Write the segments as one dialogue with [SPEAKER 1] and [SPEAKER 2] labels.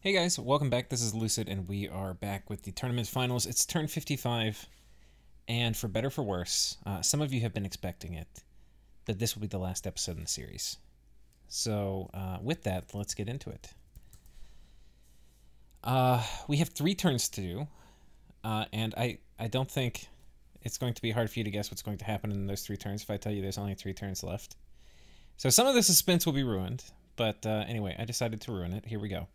[SPEAKER 1] Hey guys, welcome back. This is Lucid, and we are back with the tournament finals. It's turn 55, and for better or for worse, some of you have been expecting it, but this will be the last episode in the series. So, with that, let's get into it. We have 3 turns to do, and I don't think it's going to be hard for you to guess what's going to happen in those 3 turns if I tell you there's only 3 turns left. So some of the suspense will be ruined, but anyway, I decided to ruin it. Here we go.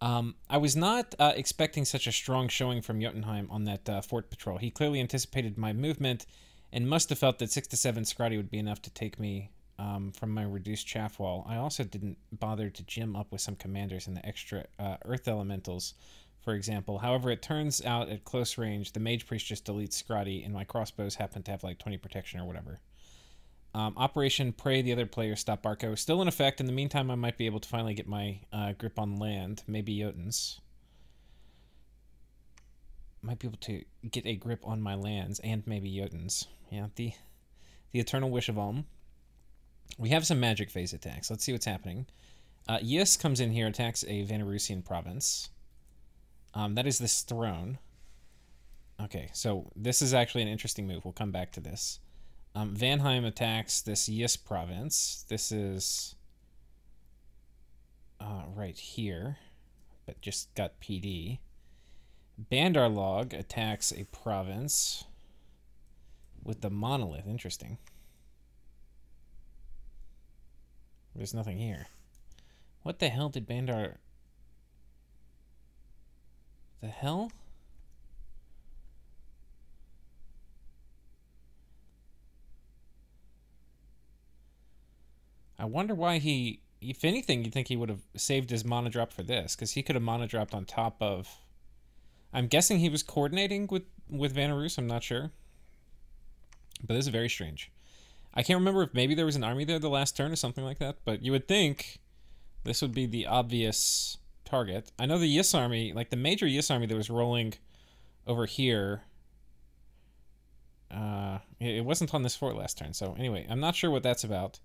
[SPEAKER 1] I was not expecting such a strong showing from Jotunheim on that fort patrol. He clearly anticipated my movement and must have felt that 6 to 7 Scotty would be enough to take me from my reduced chaff wall. I also didn't bother to gym up with some commanders in the extra earth elementals, for example. However, it turns out at close range, the mage priest just deletes Scotty, and my crossbows happen to have like 20 protection or whatever. Operation Pray the other players stop Barco still in effect. In the meantime, I might be able to finally get my grip on land. Maybe Jotuns. Might be able to get a grip on my lands and maybe Jotuns. Yeah, the eternal wish of Ulm. We have some magic phase attacks. Let's see what's happening. Yis comes in here, attacks a Vanarusian province. That is this throne. Okay, so this is actually an interesting move. We'll come back to this. Vanheim attacks this Yis province. This is right here, but just got PD. Bandarlog attacks a province with the monolith. Interesting. There's nothing here. What the hell did Bandar... The hell? I wonder why he... If anything, you'd think he would have saved his mana drop for this, because he could have mana dropped on top of... I'm guessing he was coordinating with Vanarus, I'm not sure. But this is very strange. I can't remember if maybe there was an army there the last turn or something like that, but you would think this would be the obvious target. I know the Yis army, like the major Yis army that was rolling over here, it wasn't on this fort last turn, so anyway, I'm not sure what that's about.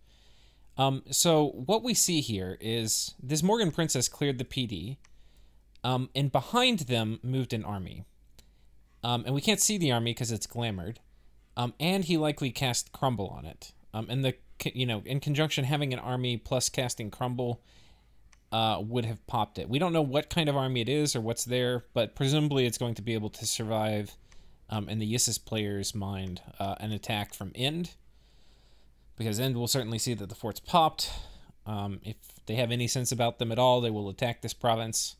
[SPEAKER 1] So what we see here is this Morgan Princess cleared the PD, and behind them moved an army. And we can't see the army because it's glamored. And he likely cast Crumble on it. And in conjunction, having an army plus casting Crumble would have popped it. We don't know what kind of army it is or what's there, but presumably it's going to be able to survive, in the Yis's player's mind, an attack from Ind. Because End will certainly see that the fort's popped. If they have any sense about them at all, they will attack this province.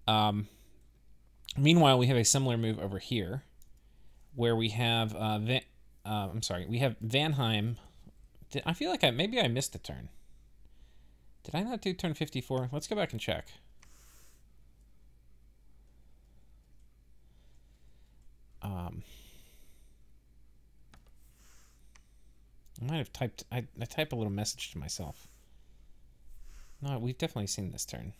[SPEAKER 1] Meanwhile, we have a similar move over here, where we have we have Vanheim. I feel like maybe I missed a turn. Did I not do turn 54? Let's go back and check. I might have typed... I type a little message to myself. No, we've definitely seen this turn.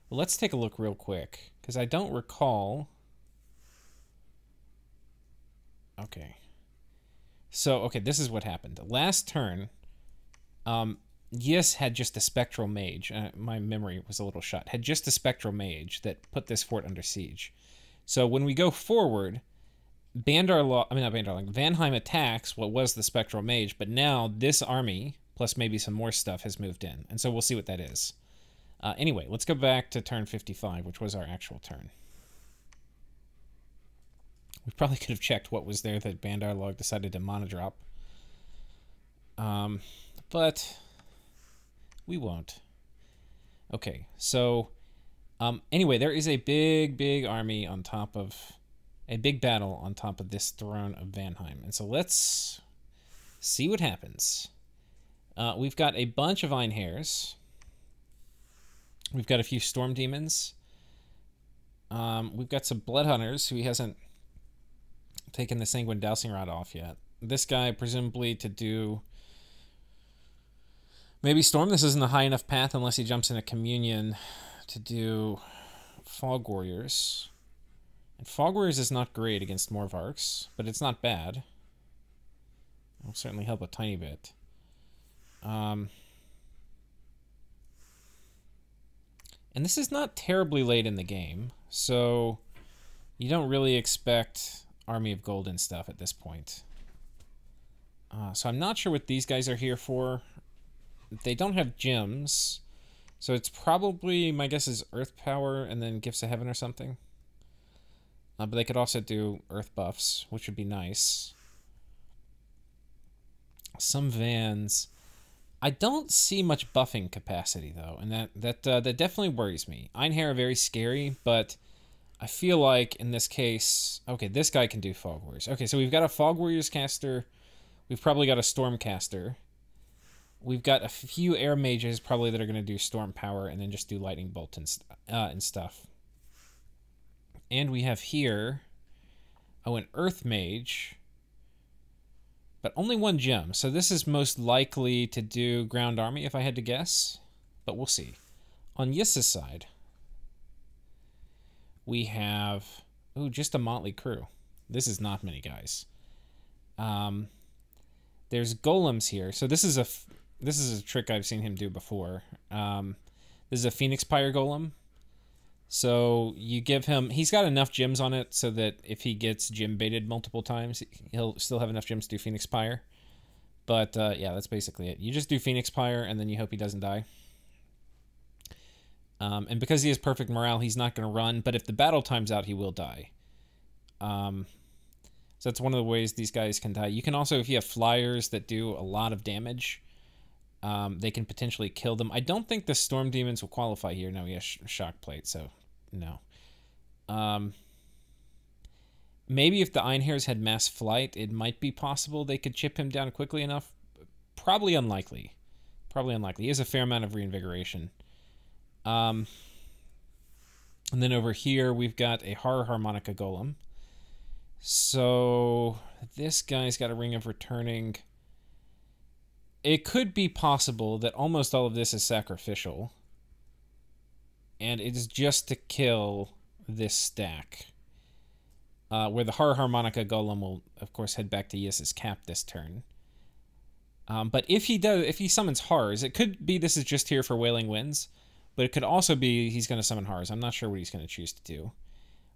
[SPEAKER 1] Well, let's take a look real quick, because I don't recall... Okay. So, okay, this is what happened. Last turn, Yis had just a Spectral Mage. My memory was a little shot. Had just a Spectral Mage that put this fort under siege. So when we go forward... Vanheim attacks what was the Spectral Mage, but now this army, plus maybe some more stuff, has moved in. And so we'll see what that is. Anyway, let's go back to turn 55, which was our actual turn. We probably could have checked what was there that Bandarlog decided to mana drop. But we won't. Okay, so anyway, there is a big army on top of... A big battle on top of this throne of Vanheim. And so let's see what happens. We've got a bunch of Einhairs. We've got a few Storm Demons. We've got some Blood Hunters who he hasn't taken the Sanguine Dowsing Rod off yet. This guy presumably to do... Maybe Storm. This isn't a high enough path unless he jumps in a Communion to do Fog Warriors. And Fog Warriors is not great against Morvarks, but it's not bad. It'll certainly help a tiny bit. And this is not terribly late in the game, so you don't really expect Army of Gold and stuff at this point. So I'm not sure what these guys are here for. They don't have gems, so it's probably, my guess is Earth Power and then Gifts of Heaven or something. But they could also do Earth buffs, which would be nice. Some Vans. I don't see much buffing capacity, though, and that definitely worries me. Einherjar are very scary, but I feel like in this case... Okay, this guy can do Fog Warriors. Okay, so we've got a Fog Warriors caster. We've probably got a Storm caster. We've got a few Air Mages probably that are going to do Storm Power and then just do Lightning Bolt and stuff. And we have here... Oh, an Earth Mage... But only one gem, so this is most likely to do Ground Army, if I had to guess. But we'll see. On Yis's side, we have... Ooh, just a motley crew. This is not many guys. There's golems here. So this is a trick I've seen him do before. This is a Phoenix Pyre golem. So you give him... He's got enough gems on it so that if he gets gem baited multiple times, he'll still have enough gems to do Phoenix Pyre. But yeah, that's basically it. You just do Phoenix Pyre and then you hope he doesn't die. And because he has perfect morale, he's not going to run. But if the battle times out, he will die. So that's one of the ways these guys can die. You can also, if you have flyers that do a lot of damage... they can potentially kill them. I don't think the Storm Demons will qualify here. No, he has Shock Plate, so no. Maybe if the Einherjars had Mass Flight, it might be possible they could chip him down quickly enough. Probably unlikely. Probably unlikely. He has a fair amount of reinvigoration. And then over here, we've got a Horror Harmonica Golem. So this guy's got a Ring of Returning... It could be possible that almost all of this is sacrificial. And it is just to kill this stack. Where the Horror Harmonica Golem will, of course, head back to Yis's cap this turn. But if he summons Horrors, it could be this is just here for Wailing Winds. But it could also be he's going to summon Horrors. I'm not sure what he's going to choose to do.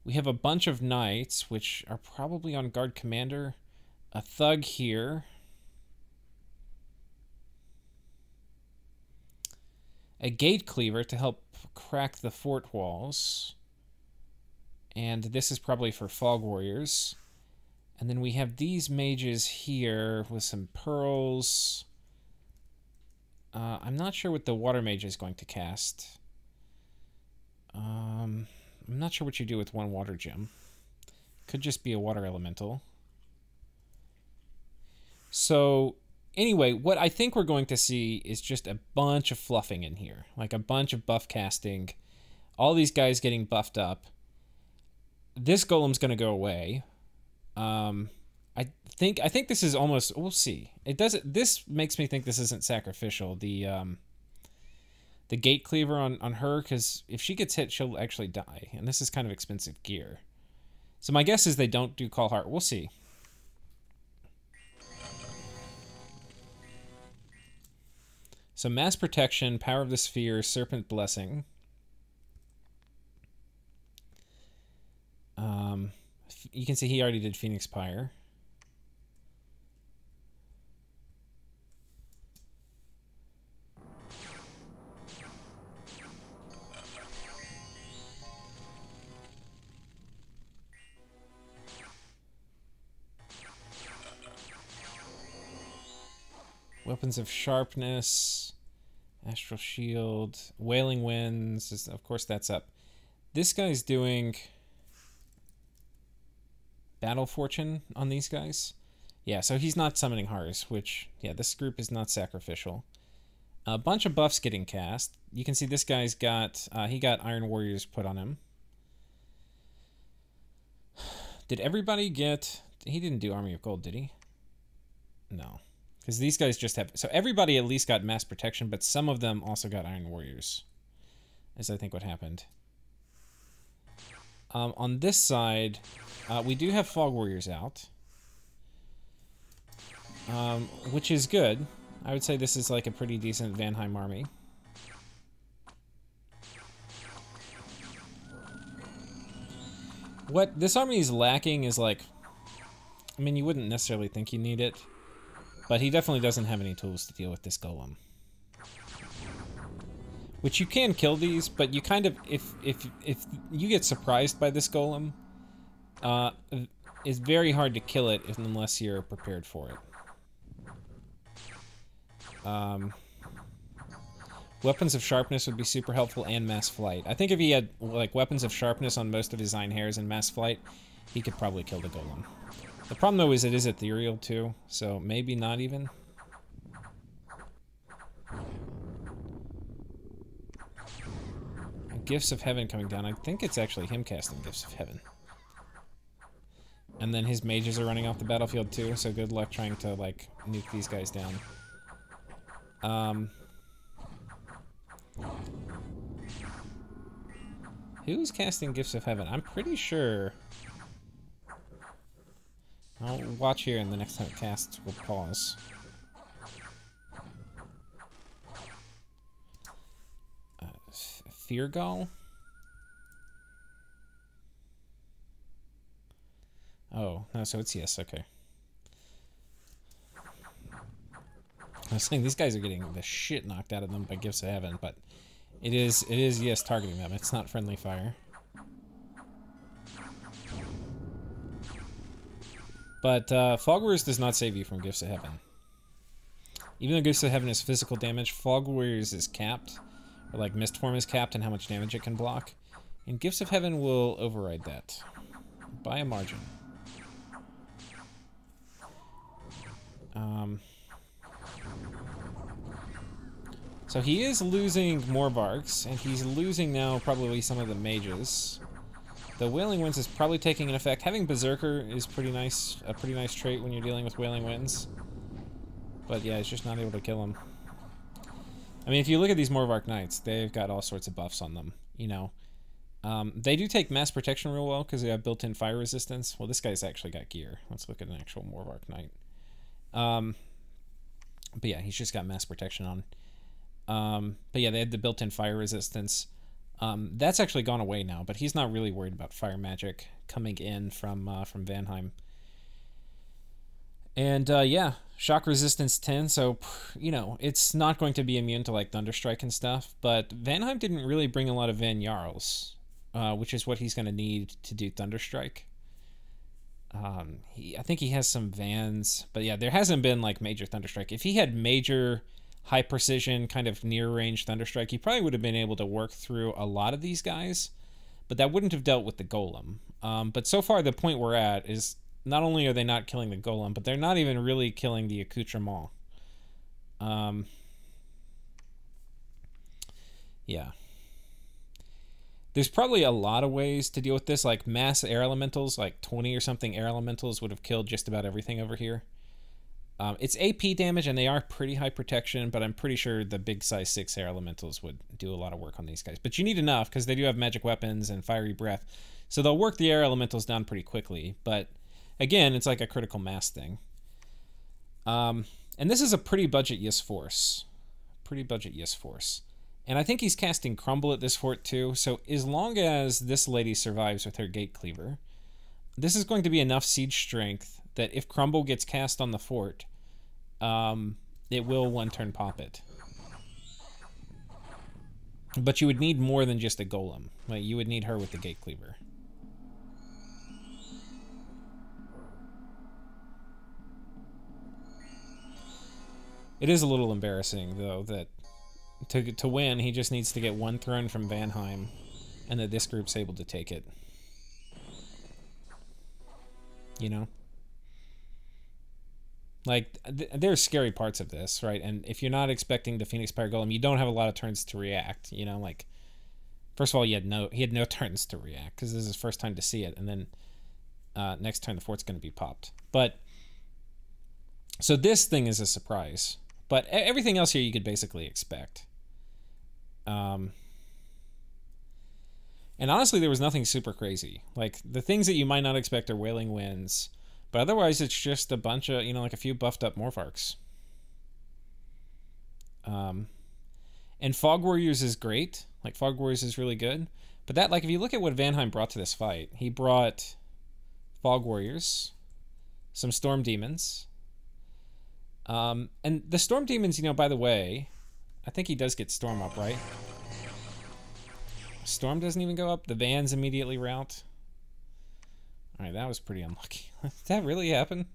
[SPEAKER 1] We have a bunch of Knights, which are probably on Guard Commander. A Thug here. A Gate Cleaver to help crack the fort walls. And this is probably for Fog Warriors. And then we have these mages here with some pearls. I'm not sure what the Water Mage is going to cast. I'm not sure what you do with one water gem. Could just be a water elemental. So... Anyway, what I think we're going to see is just a bunch of fluffing in here. Like a bunch of buff casting. All these guys getting buffed up. This golem's going to go away. I think this is almost... We'll see. This makes me think this isn't sacrificial. The Gate Cleaver on her, because if she gets hit, she'll actually die. And this is kind of expensive gear. So my guess is they don't do Call Heart. We'll see. So Mass Protection, Power of the Sphere, Serpent Blessing. You can see he already did Phoenix Pyre. Weapons of Sharpness, Astral Shield, Wailing Winds, of course that's up. This guy's doing Battle Fortune on these guys. Yeah, so he's not summoning Horrors, which, yeah, this group is not sacrificial. A bunch of buffs getting cast. You can see this guy's got, he got Iron Warriors put on him. Did everybody get, he didn't do Army of Gold, did he? No. Because these guys just have... So everybody at least got Mass Protection, but some of them also got Iron Warriors. Is I think what happened. On this side, we do have Fog Warriors out. Which is good. I would say this is like a pretty decent Vanheim army. What this army is lacking is, like... I mean, you wouldn't necessarily think you need it, but he definitely doesn't have any tools to deal with this golem. Which you can kill these, but you kind of... If you get surprised by this golem, it's very hard to kill it unless you're prepared for it. Weapons of sharpness would be super helpful, and mass flight. I think if he had like weapons of sharpness on most of his Iron Hairs and mass flight, he could probably kill the golem. The problem though is it is ethereal too, so maybe not even. Gifts of Heaven coming down. I think it's actually him casting Gifts of Heaven. And then his mages are running off the battlefield too, so good luck trying to like nuke these guys down. Who's casting Gifts of Heaven? I'm pretty sure... I'll watch here, and the next time it casts, we'll pause. Feargall? Oh, no, so it's yes, okay. I was saying these guys are getting the shit knocked out of them by Gifts of Heaven, but it is yes targeting them. It's not friendly fire. But Fog Warriors does not save you from Gifts of Heaven. Even though Gifts of Heaven is physical damage, Fog Warriors is capped, or like Mist Form is capped in how much damage it can block. And Gifts of Heaven will override that by a margin. So he is losing more Varks, and he's losing now probably some of the mages. The Wailing Winds is probably taking an effect. Having Berserker is pretty nice, a pretty nice trait when you're dealing with Wailing Winds. But yeah, it's just not able to kill him. I mean, if you look at these Morvark Knights, they've got all sorts of buffs on them, you know. They do take mass protection real well because they have built-in fire resistance. Well, this guy's actually got gear. Let's look at an actual Morvark Knight. But yeah, he's just got mass protection on. But yeah, they had the built-in fire resistance. That's actually gone away now, but he's not really worried about fire magic coming in from Vanheim. And yeah, shock resistance 10, so you know it's not going to be immune to like Thunderstrike and stuff. But Vanheim didn't really bring a lot of Van Jarls, which is what he's going to need to do Thunderstrike. I think he has some Vans, but yeah, there hasn't been like major Thunderstrike. If he had major high precision, kind of near range Thunderstrike, he probably would have been able to work through a lot of these guys, but that wouldn't have dealt with the Golem. But so far, the point we're at is not only are they not killing the Golem, but they're not even really killing the accoutrement. Yeah. There's probably a lot of ways to deal with this, like mass air elementals, like 20 or something air elementals would have killed just about everything over here. It's AP damage, and they are pretty high protection, but I'm pretty sure the big size 6 air elementals would do a lot of work on these guys. But you need enough, because they do have magic weapons and fiery breath, so they'll work the air elementals down pretty quickly. But again, it's like a critical mass thing. And this is a pretty budget Yis force. Pretty budget Yis force. And I think he's casting Crumble at this fort too, so as long as this lady survives with her Gate Cleaver, this is going to be enough siege strength that if Crumble gets cast on the fort, it will one-turn pop it. But you would need more than just a Golem. Like, you would need her with the Gate Cleaver. It is a little embarrassing, though, that to win, he just needs to get one throne from Vanheim, and that this group's able to take it. You know? Like, there's scary parts of this, right? And if you're not expecting the Phoenix Pyre Golem, you don't have a lot of turns to react, you know? Like, first of all, he had no turns to react, because this is his first time to see it, and then next turn the fort's going to be popped. But, so this thing is a surprise. But everything else here you could basically expect. And honestly, there was nothing super crazy. Like, the things that you might not expect are Wailing Winds, but otherwise it's just a bunch of, you know, like a few buffed up Morvarks. And Fog Warriors is great. Like, Fog Warriors is really good. But that, like, if you look at what Vanheim brought to this fight, he brought Fog Warriors, some Storm Demons. And the Storm Demons, you know, by the way, I think he does get Storm up, right? Storm doesn't even go up. The Vans immediately rout. Alright, that was pretty unlucky. Did that really happen?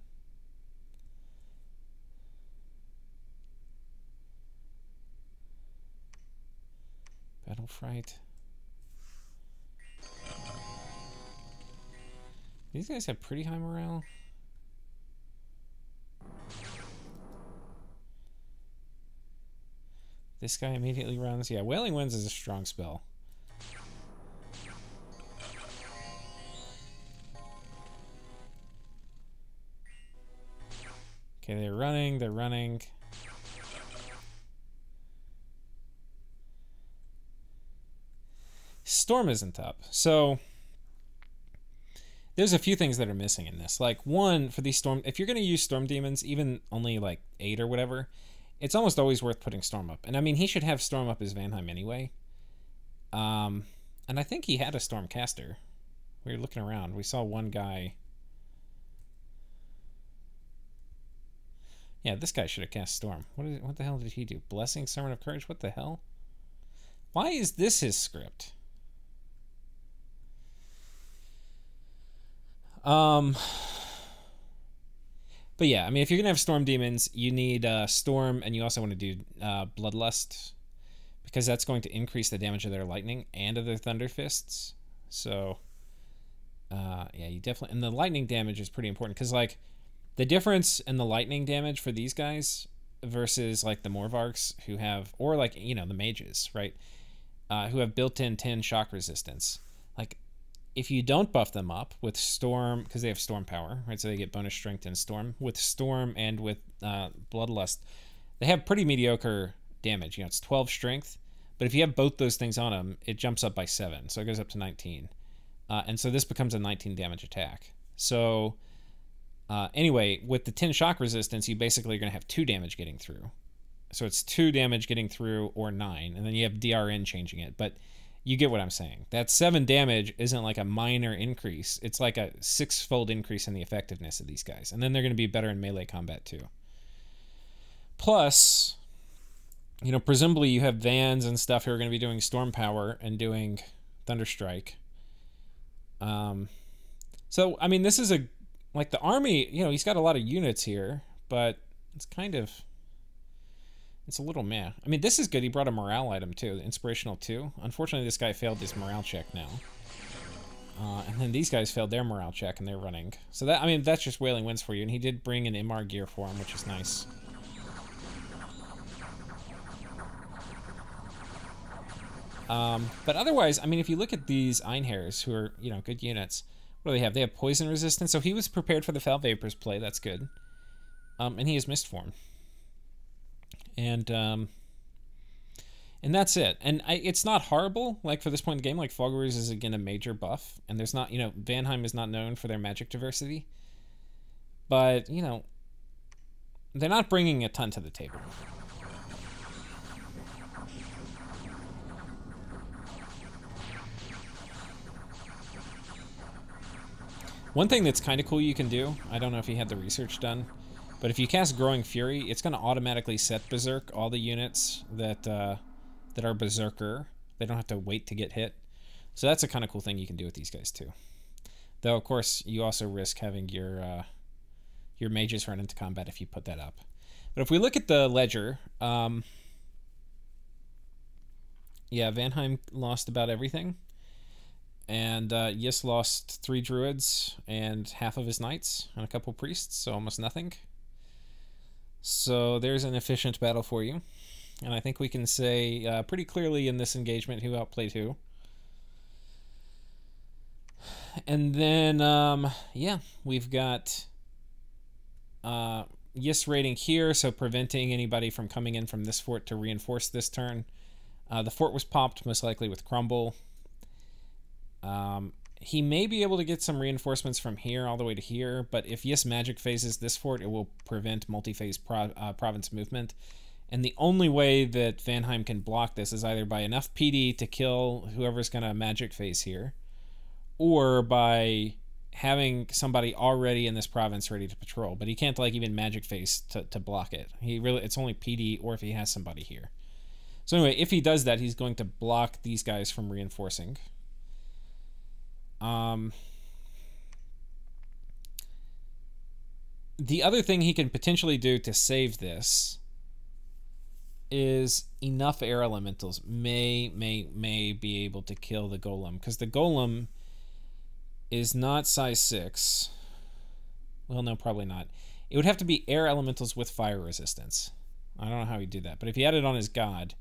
[SPEAKER 1] Battle Fright. These guys have pretty high morale. This guy immediately runs. Yeah, Wailing Winds is a strong spell. Okay, they're running, they're running. Storm isn't up. So there's a few things that are missing in this. Like, one, for these Storm... If you're going to use Storm Demons, even only, like, 8 or whatever, it's almost always worth putting Storm up. And, I mean, he should have Storm up as Vanheim anyway. And I think he had a Storm caster. We were looking around. We saw one guy... Yeah, this guy should have cast Storm. What the hell did he do? Blessing, Sermon of Courage? What the hell? Why is this his script? But yeah, I mean, if you're gonna have Storm Demons, you need Storm, and you also want to do Bloodlust, because that's going to increase the damage of their Lightning and of their Thunder Fists. So, yeah, you definitely... And the Lightning damage is pretty important, because, like, the difference in the Lightning damage for these guys versus, like, the Morvarks, who have... Or, like, you know, the Mages, right? Who have built-in 10 shock resistance. Like, if you don't buff them up with Storm, because they have Storm power, right? So they get bonus strength and Storm. With Storm and with Bloodlust, they have pretty mediocre damage. You know, it's 12 strength. But if you have both those things on them, it jumps up by 7. So it goes up to 19. And so this becomes a 19 damage attack. So anyway, with the 10 shock resistance, you basically are going to have 2 damage getting through. So it's 2 damage getting through or 9. And then you have DRN changing it. But you get what I'm saying. That 7 damage isn't like a minor increase. It's like a 6-fold increase in the effectiveness of these guys. And then they're going to be better in melee combat too. Plus, you know, presumably you have Vans and stuff who are going to be doing Storm Power and doing Thunderstrike. So, I mean, this is like the army, you know, he's got a lot of units here, but it's kind of... It's a little meh. I mean, this is good. He brought a morale item, too. Inspirational 2. Unfortunately, this guy failed his morale check now. And then these guys failed their morale check, and they're running. So, that, I mean, that's just Wailing Winds for you. And he did bring an MR gear for him, which is nice. But otherwise, I mean, if you look at these Einhairs, who are, you know, good units, what do they have? They have poison resistance. So he was prepared for the Foul Vapors play. That's good. And he has Mist Form. And that's it. And it's not horrible, like, for this point in the game. Like, Fog Warriors is, again, a major buff. And there's not, you know, Vanheim is not known for their magic diversity. But, you know, they're not bringing a ton to the table. One thing that's kind of cool you can do, I don't know if you had the research done, but if you cast Growing Fury, it's going to automatically set Berserk all the units that are Berserker. They don't have to wait to get hit. So that's a kind of cool thing you can do with these guys too. Though, of course, you also risk having your mages run into combat if you put that up. But if we look at the ledger, yeah, Vanheim lost about everything. And Yis lost 3 druids and half of his knights and a couple priests, so almost nothing. So there's an efficient battle for you. And I think we can say pretty clearly in this engagement who outplayed who. And then, yeah, we've got Yis raiding here, so preventing anybody from coming in from this fort to reinforce this turn. The fort was popped, most likely with Crumble. He may be able to get some reinforcements from here all the way to here, but if Yis magic phases this fort, it will prevent multi-phase province movement, And the only way that Vanheim can block this is either by enough PD to kill whoever's going to magic phase here, or by having somebody already in this province ready to patrol. But he can't like even magic phase to block it. It's only PD or if he has somebody here. So anyway, if he does that, he's going to block these guys from reinforcing. The other thing he can potentially do to save this is enough air elementals may be able to kill the golem, because the golem is not size 6. Well, no, probably not. It would have to be air elementals with fire resistance. I don't know how he'd do that, but if he had it on his god,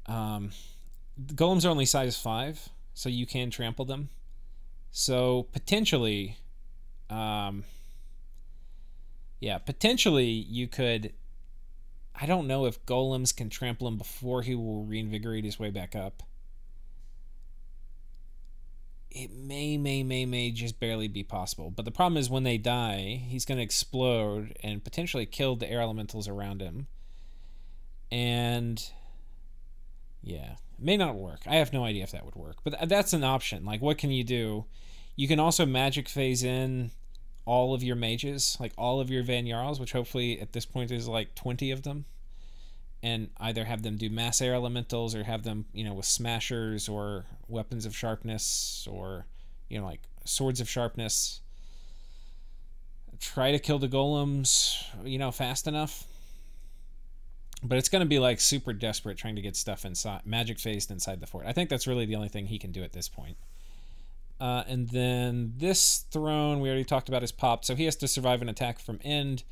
[SPEAKER 1] the golems are only size 5, so you can trample them. So potentially, potentially you could. I don't know if golems can trample him before he will reinvigorate his way back up. It may just barely be possible. But the problem is when they die, he's going to explode and potentially kill the air elementals around him. And yeah, it may not work. I have no idea if that would work. But that's an option. Like, what can you do? You can also magic phase in all of your mages, like all of your Van Jarls, which hopefully at this point is like 20 of them, and either have them do mass air elementals or have them, with smashers or weapons of sharpness or, like swords of sharpness. Try to kill the golems, fast enough. But it's going to be like super desperate trying to get stuff inside, magic phased inside the fort. I think that's really the only thing he can do at this point. And then this throne we already talked about is popped, so he has to survive an attack from end.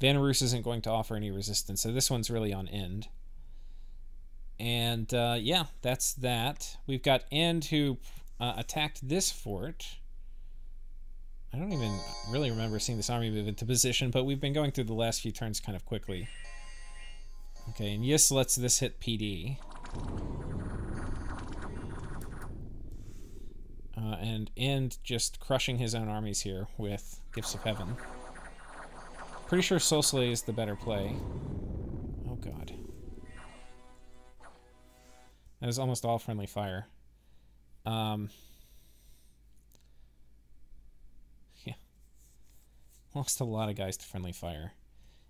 [SPEAKER 1] Vanarus isn't going to offer any resistance, so this one's really on end. And yeah, that's that. We've got End who attacked this fort. I don't even really remember seeing this army move into position, but we've been going through the last few turns kind of quickly. Okay, and Yis lets this hit PD. And End just crushing his own armies here with Gifts of Heaven. Pretty sure Soul Slay is the better play. Oh god. That is almost all friendly fire. Yeah. Lost a lot of guys to friendly fire.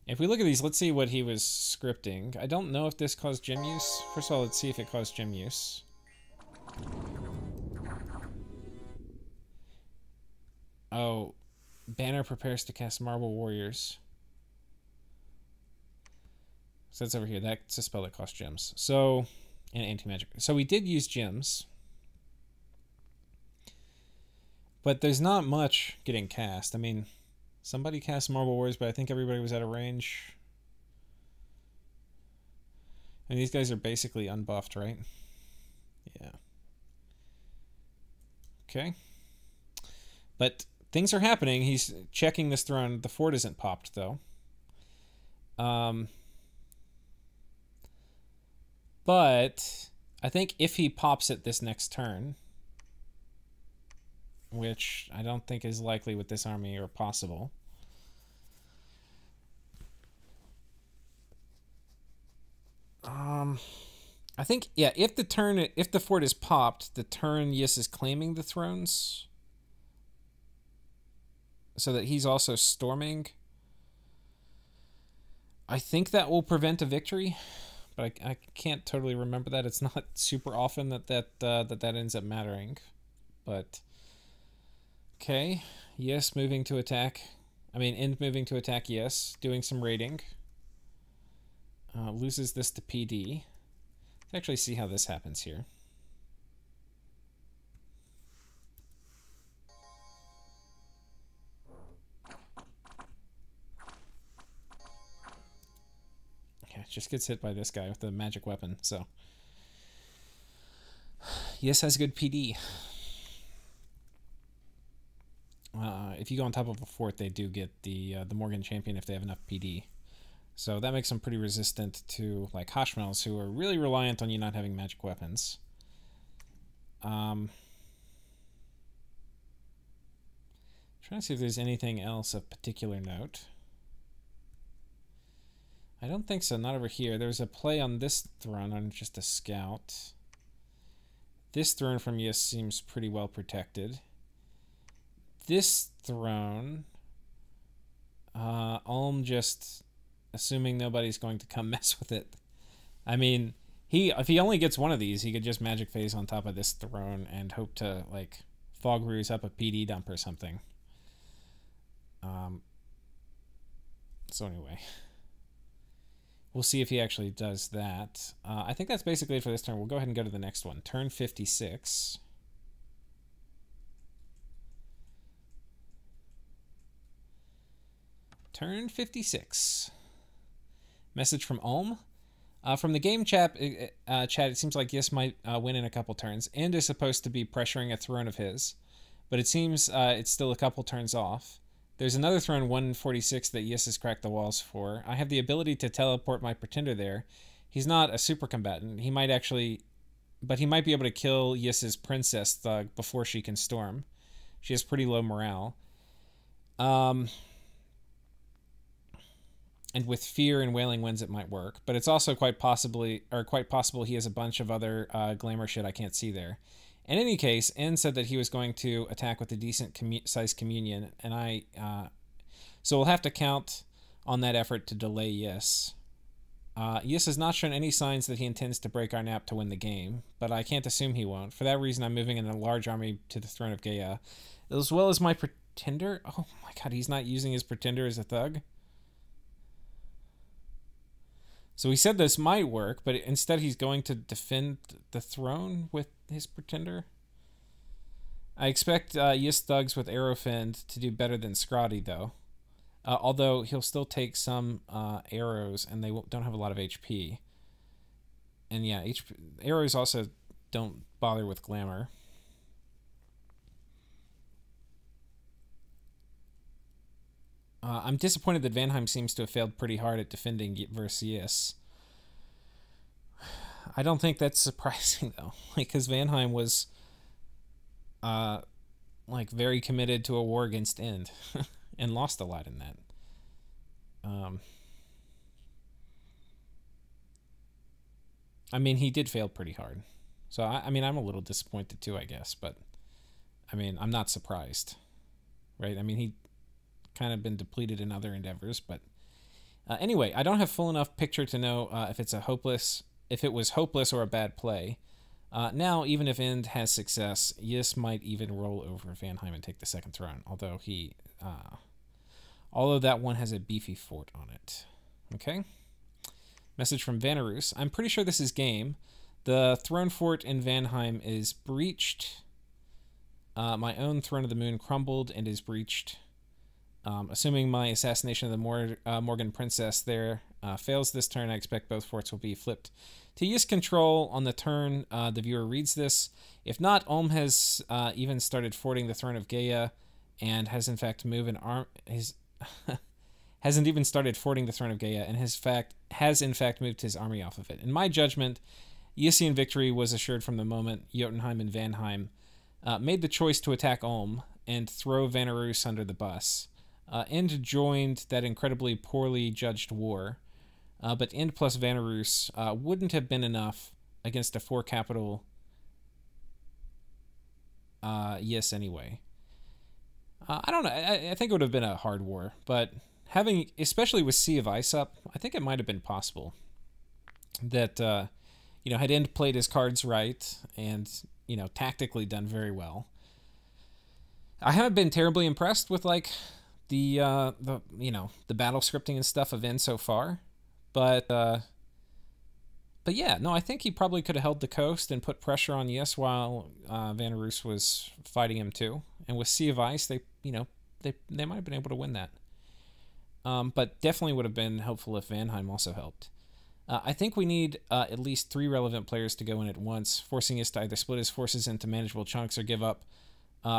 [SPEAKER 1] If we look at these, let's see what he was scripting. I don't know if this caused gem use. First of all, let's see if it caused gem use. Oh, Banner prepares to cast Marble Warriors. So that's over here. That's a spell that costs gems. So, and anti-magic. So we did use gems. But there's not much getting cast. I mean, somebody cast Marble Warriors, but I think everybody was out of range. And these guys are basically unbuffed, right? Yeah. Okay. But things are happening. He's checking this throne. The fort isn't popped, though. But I think if he pops it this next turn, which I don't think is likely with this army or possible. I think, yeah, if the fort is popped, the turn Yis is claiming the thrones, so that he's also storming. I think that will prevent a victory, but I can't totally remember that. It's not super often that ends up mattering, but okay. Yes, moving to attack. I mean, End moving to attack. Yes, doing some raiding. Loses this to PD. Let's actually see how this happens here. Okay, just gets hit by this guy with the magic weapon, so. Yes has good PD. If you go on top of a fort, they do get the Morgan Champion if they have enough PD. So that makes them pretty resistant to, like, Hashmels, who are really reliant on you not having magic weapons. Trying to see if there's anything else of particular note. I don't think so, not over here. There's a play on this throne on just a scout. This throne from Yis seems pretty well protected. This throne, Ulm just assuming nobody's going to come mess with it. I mean, if he only gets one of these, he could just magic phase on top of this throne and hope to, like, fog ruse up a PD dump or something. So anyway, we'll see if he actually does that. I think that's basically it for this turn. We'll go ahead and go to the next one. Turn 56. Turn 56. Message from Ulm. From the game chat, it seems like Yis might win in a couple turns. End is supposed to be pressuring a throne of his, but it seems it's still a couple turns off. There's another throne, 146, that Yis has cracked the walls for. I have the ability to teleport my pretender there. He's not a super combatant. He might actually... But he might be able to kill Yis's princess thug before she can storm. She has pretty low morale. And with fear and wailing winds, it might work. But it's also quite possible he has a bunch of other glamour shit I can't see there. In any case, N said that he was going to attack with a decent sized communion, and so we'll have to count on that effort to delay Yis. Yis has not shown any signs that he intends to break our nap to win the game, but I can't assume he won't. For that reason, I'm moving in a large army to the throne of Gaia, as well as my pretender. Oh my god, he's not using his pretender as a thug? So he said this might work, but instead he's going to defend the throne with his pretender. I expect Yis thugs with Arrowfend to do better than Scrotty, though. Although he'll still take some arrows, and they don't have a lot of HP. And yeah, arrows also don't bother with glamour. I'm disappointed that Vanheim seems to have failed pretty hard at defending versus Yis. I don't think that's surprising, though, because Vanheim was like very committed to a war against End and lost a lot in that. I mean, he did fail pretty hard. So, I mean, I'm a little disappointed too, I guess. But, I mean, I'm not surprised, right? I mean, he kind of been depleted in other endeavors. But anyway, I don't have full enough picture to know if it was hopeless or a bad play. Now, even if End has success, Yis might even roll over Vanheim and take the second throne. Although that one has a beefy fort on it. Okay. Message from Vanarus. I'm pretty sure this is game. The throne fort in Vanheim is breached. My own throne of the moon crumbled and is breached. Assuming my assassination of the Morgan princess there fails this turn, I expect both forts will be flipped to Yis control on the turn the viewer reads this. If not, Ulm has even started forting the throne of Gaia and has in fact hasn't even started forting the throne of Gaia and has in fact moved his army off of it. In my judgment, Yissian victory was assured from the moment Jotunheim and Vanheim made the choice to attack Ulm and throw Vanarus under the bus. End joined that incredibly poorly judged war, but End plus Vanarus wouldn't have been enough against a 4-capital Yis anyway. I don't know. I think it would have been a hard war, but having, especially with Sea of Ice up, I think it might have been possible that, had End played his cards right and, tactically done very well. I haven't been terribly impressed with, like, the battle scripting and stuff of End so far, but yeah, no, I think he probably could have held the coast and put pressure on Yis while Vanarus was fighting him too. And with Sea of Ice, they might have been able to win that. But definitely would have been helpful if Vanheim also helped. I think we need at least 3 relevant players to go in at once, forcing Yis to either split his forces into manageable chunks or give up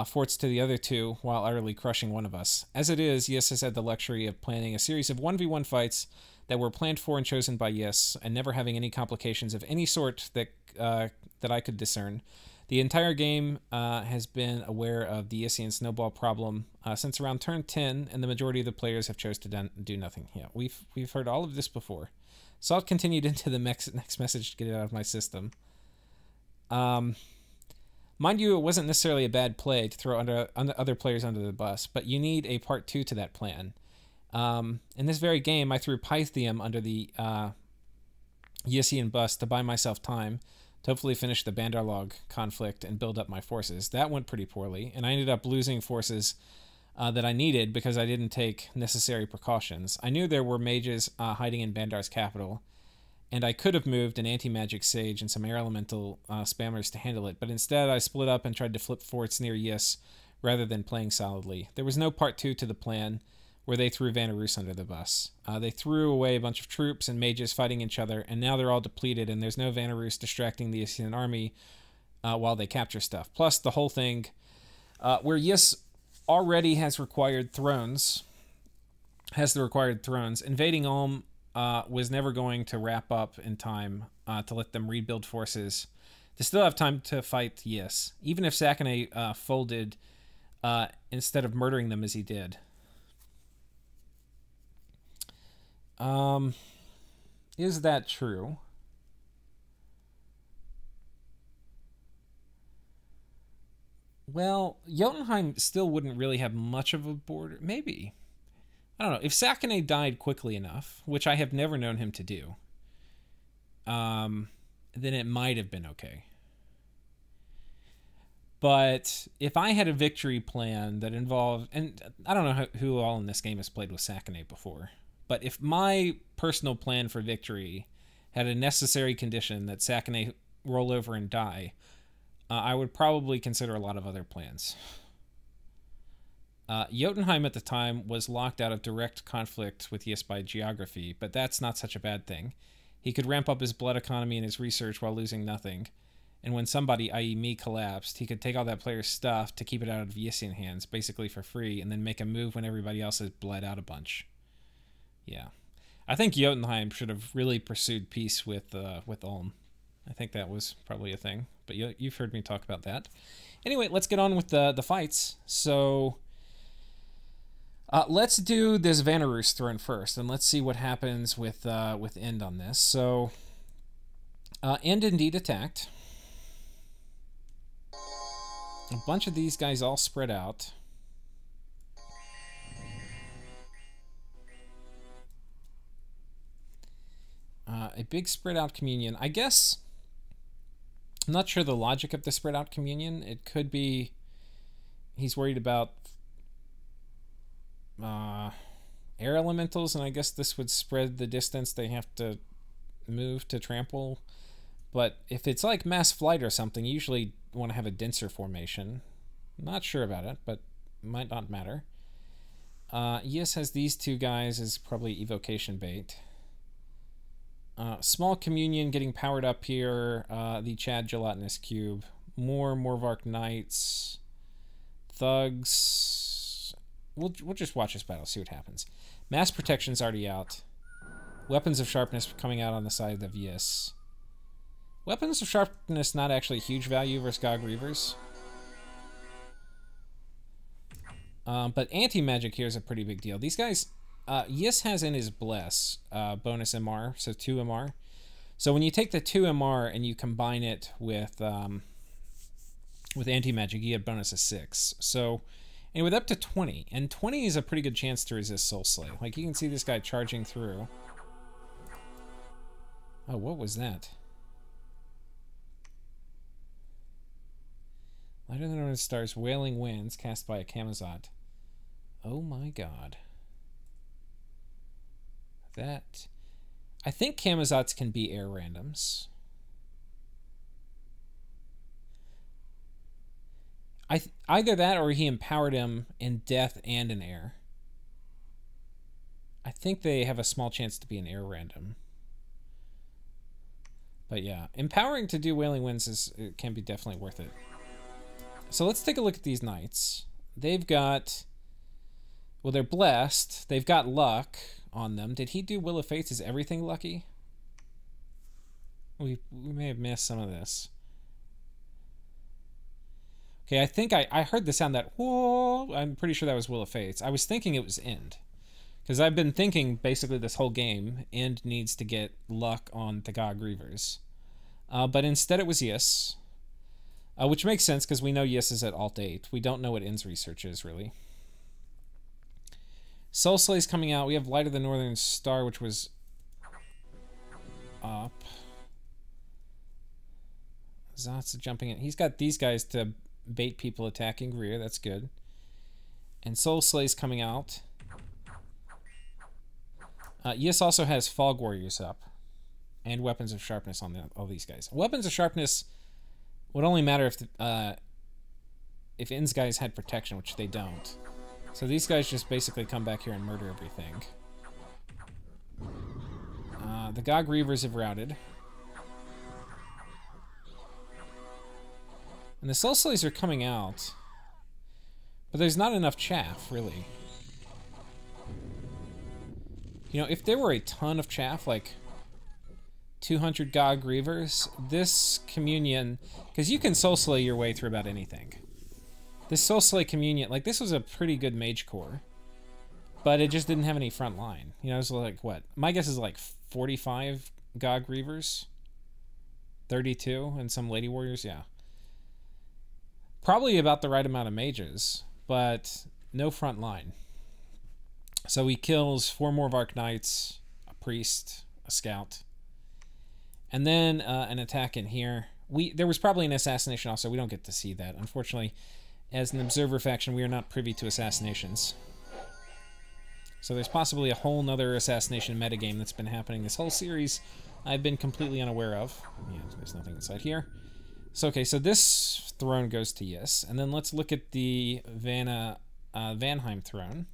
[SPEAKER 1] forts to the other 2 while utterly crushing one of us. As it is, Yis has had the luxury of planning a series of 1v1 fights that were planned for and chosen by Yis, and never having any complications of any sort that I could discern. The entire game has been aware of the Ysian snowball problem since around turn 10, and the majority of the players have chose to do nothing. Yeah, we've heard all of this before. Salt continued into the next message to get it out of my system. Mind you, it wasn't necessarily a bad play to throw other players under the bus, but you need a part 2 to that plan. In this very game, I threw Pythium under the Ysian bus to buy myself time to hopefully finish the Bandarlog conflict and build up my forces. That went pretty poorly, and I ended up losing forces that I needed because I didn't take necessary precautions. I knew there were mages hiding in Bandar's capital, and I could have moved an anti-magic sage and some air elemental spammers to handle it, but instead I split up and tried to flip forts near Yis rather than playing solidly. There was no part 2 to the plan where they threw Vanarus under the bus. They threw away a bunch of troops and mages fighting each other, and now they're all depleted, and there's no Vanarus distracting the Ysian army while they capture stuff. Plus, the whole thing, where Yis already has the required thrones, invading Ulm was never going to wrap up in time to let them rebuild forces to still have time to fight Yis, even if Sakane folded instead of murdering them as he did. Is that true? Well, Jotunheim still wouldn't really have much of a border. Maybe. I don't know. If Sakane died quickly enough, which I have never known him to do, then it might have been okay. But if I had a victory plan that involved... And I don't know who all in this game has played with Sakane before. But if my personal plan for victory had a necessary condition that Sakane roll over and die, I would probably consider a lot of other plans. Jotunheim at the time was locked out of direct conflict with Yis by geography, but that's not such a bad thing. He could ramp up his blood economy and his research while losing nothing. And when somebody, i.e. me, collapsed, he could take all that player's stuff to keep it out of Ysian hands, basically for free, and then make a move when everybody else has bled out a bunch. Yeah. I think Jotunheim should have really pursued peace with Ulm. I think that was probably a thing, but you've heard me talk about that. Anyway, let's get on with the fights. So, let's do this Vanarus throne first, and let's see what happens with End on this. So, End indeed attacked. A bunch of these guys all spread out. A big spread out communion. I guess, I'm not sure the logic of the spread out communion. It could be he's worried about air elementals, and I guess this would spread the distance they have to move to trample. But if it's like mass flight or something, you usually want to have a denser formation. I'm not sure about it, but might not matter. Yis has these two guys as probably evocation bait. Small communion getting powered up here. The Chad Gelatinous Cube. More Morvark Knights. Thugs. We'll just watch this battle, see what happens. Mass Protection's already out. Weapons of Sharpness coming out on the side of Yis. Weapons of Sharpness not actually huge value versus Gog Reavers. But anti-magic here is a pretty big deal. These guys... Yis has in his Bless bonus MR, so 2 MR. So when you take the 2 MR and you combine it with anti-magic, you get bonus of 6. So, and with up to 20, and 20 is a pretty good chance to resist Soul Slay. Like, you can see this guy charging through. Oh, what was that? Lighter than Ordinary Stars, Wailing Winds, cast by a Camazot. Oh my god. That... I think Camazots can be air randoms. Either that or he empowered him in death and in air. I think they have a small chance to be an air random. But yeah, empowering to do Wailing Winds can be definitely worth it. So let's take a look at these knights. They've got... Well, they're blessed. They've got luck on them. Did he do Will of Fates? Is everything lucky? We may have missed some of this. Okay, I think I heard the sound that, whoa, I'm pretty sure that was Will of Fates. I was thinking it was End. Because I've been thinking, basically, this whole game, End needs to get luck on the God Grievers. But instead it was Yis. Which makes sense, because we know Yis is at Alt 8. We don't know what End's research is, really. Soul Slay's coming out. We have Light of the Northern Star, which was up. Zot's jumping in. He's got these guys to bait people attacking rear. That's good. And Soul Slay's coming out. Yis also has Fog Warriors up. And Weapons of Sharpness on all these guys. Weapons of Sharpness would only matter if End's guys had protection, which they don't. So these guys just basically come back here and murder everything. The God Grievers have routed. And the Soul Slays are coming out. But there's not enough chaff, really. You know, if there were a ton of chaff, like 200 God Grievers, this Communion... Because you can Soul Slay your way through about anything. This Soul Slay Communion, like, this was a pretty good mage core. But it just didn't have any front line. You know, it was like, what? My guess is like 45 God Grievers. 32, and some Lady Warriors, yeah. Probably about the right amount of mages, but no front line. So he kills 4 more Arc Knights, a priest, a scout, and then an attack in here. There was probably an assassination also. We don't get to see that. Unfortunately, as an observer faction, we are not privy to assassinations. So there's possibly a whole nother assassination metagame that's been happening this whole series I've been completely unaware of. Yeah, there's nothing inside here. So, okay, so this throne goes to Yis. And then let's look at the Vanheim throne.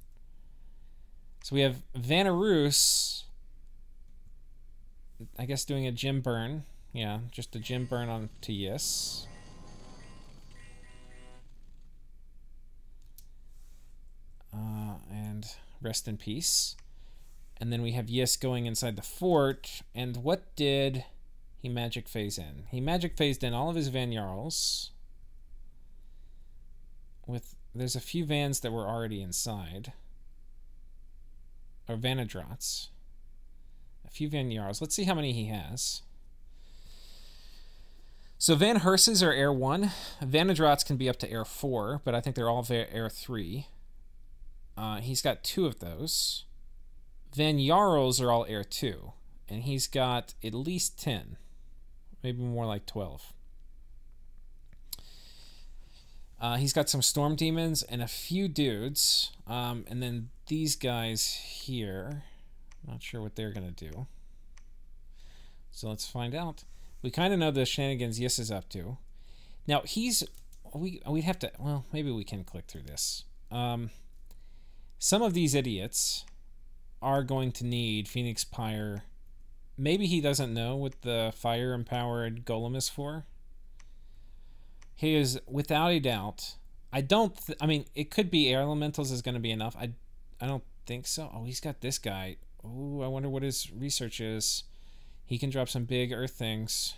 [SPEAKER 1] So we have Vanarus, I guess, doing a gem burn. Yeah, just a gem burn on to Yis. And rest in peace. And then we have Yis going inside the fort. And what did he magic phase in? He magic phased in all of his Van Jarls. There's a few Vans that were already inside. Or Vanadrots. A few Van Jarls. Let's see how many he has. So Van Herses are Air 1. Vanadrots can be up to Air 4, but I think they're all Air 3. He's got 2 of those. Van Jarls are all Air 2. And he's got at least 10. Maybe more like 12. He's got some Storm Demons and a few dudes. And then these guys here. Not sure what they're going to do. So let's find out. We kind of know the shenanigans Yis is up to. Now, we'd have to... Well, maybe we can click through this. Some of these idiots are going to need Phoenix Pyre. Maybe he doesn't know what the fire-empowered golem is for. He is, without a doubt... I mean, it could be air elementals is going to be enough. I don't think so. Oh, he's got this guy. Oh, I wonder what his research is. He can drop some big earth things.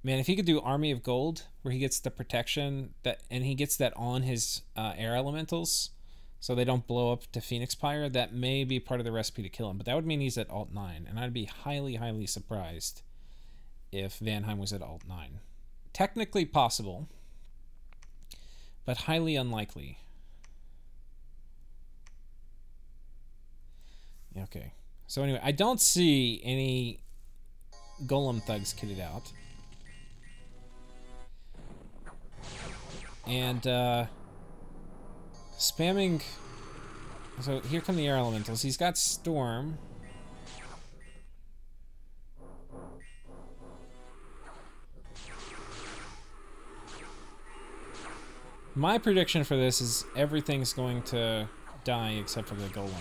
[SPEAKER 1] Man, if he could do Army of Gold, where he gets the protection, and he gets that on his air elementals, so they don't blow up to Phoenix Pyre, that may be part of the recipe to kill him. But that would mean he's at Alt 9, and I'd be highly, highly surprised if Vanheim was at Alt 9. Technically possible, but highly unlikely. Okay. So anyway, I don't see any golem thugs kitted out. And spamming... So here come the air elementals. He's got Storm. My prediction for this is everything's going to die except for the golem.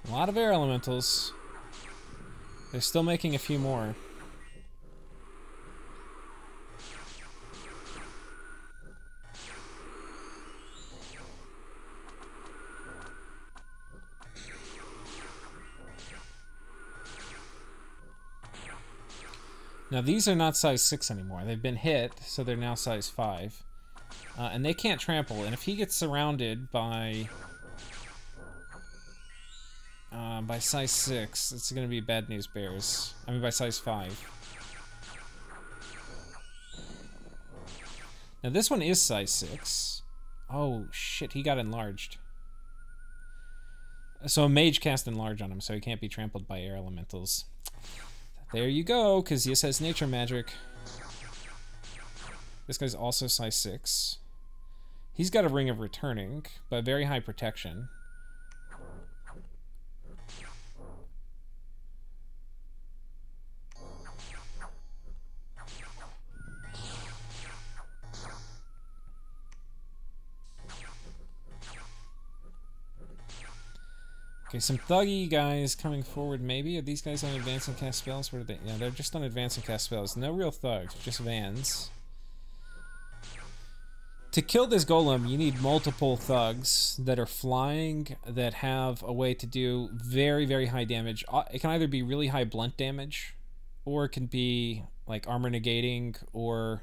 [SPEAKER 1] A lot of air elementals. They're still making a few more. Now these are not size 6 anymore. They've been hit, so they're now size 5. And they can't trample, and if he gets surrounded by size 6, it's going to be bad news bears. I mean by size 5. Now this one is size 6. Oh shit, he got enlarged. So a mage cast enlarge on him, so he can't be trampled by air elementals. There you go, because he has nature magic. This guy's also size 6. He's got a ring of returning, but very high protection. Okay, some thuggy guys coming forward, maybe. Are these guys on advance and cast spells? What are they? Yeah, they're just on advance and cast spells. No real thugs, just vans. To kill this golem, you need multiple thugs that are flying, that have a way to do very, very high damage. It can either be really high blunt damage, or it can be like armor negating or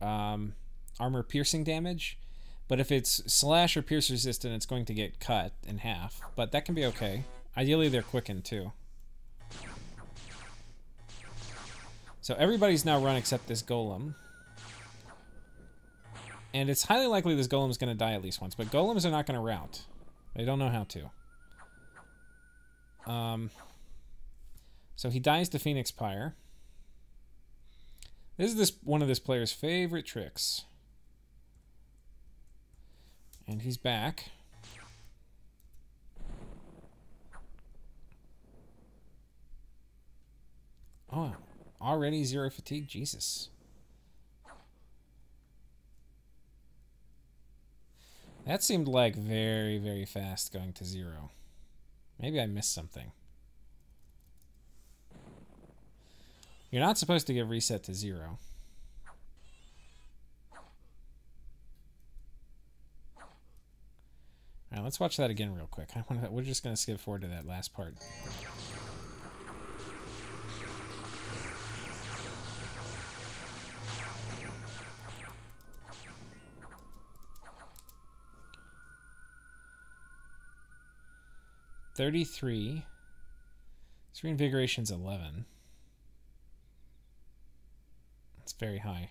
[SPEAKER 1] armor piercing damage. But if it's slash or pierce resistant, it's going to get cut in half. But that can be okay. Ideally, they're quickened too. So everybody's now run except this golem. And it's highly likely this golem's going to die at least once. But golems are not going to rout. They don't know how to. So he dies to Phoenix Pyre. This is one of this player's favorite tricks. And he's back. Oh, already 0 fatigue? Jesus. That seemed like very, very fast going to 0. Maybe I missed something. You're not supposed to give reset to 0. All right, let's watch that again real quick. We're just going to skip forward to that last part. $33. 3 invigoration's 11. That's very high.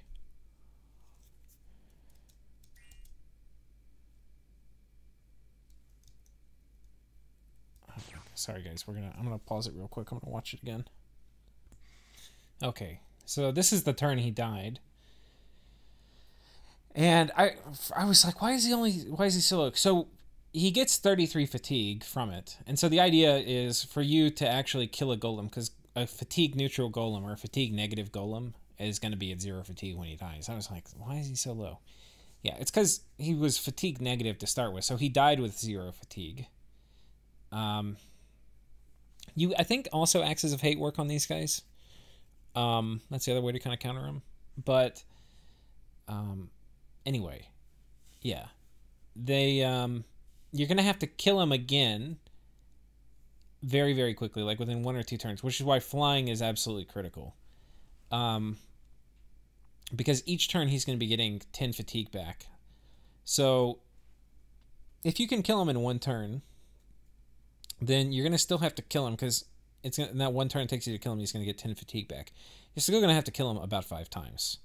[SPEAKER 1] Sorry guys, I'm gonna pause it real quick. I'm gonna watch it again. Okay, so this is the turn he died, and I was like, why is he so low? So he gets 33 fatigue from it, and so the idea is for you to actually kill a golem, because a fatigue neutral golem or a fatigue negative golem is going to be at 0 fatigue when he dies. I was like, why is he so low? Yeah, it's because he was fatigue negative to start with, so he died with 0 fatigue. I think also Axes of Hate work on these guys. That's the other way to kind of counter them. But anyway, yeah, you're gonna have to kill him again very, very quickly, like within 1 or 2 turns, which is why flying is absolutely critical. Because each turn he's going to be getting 10 fatigue back. So if you can kill him in 1 turn, then you're going to still have to kill him, because in that 1 turn it takes you to kill him, he's going to get 10 fatigue back. You're still going to have to kill him about 5 times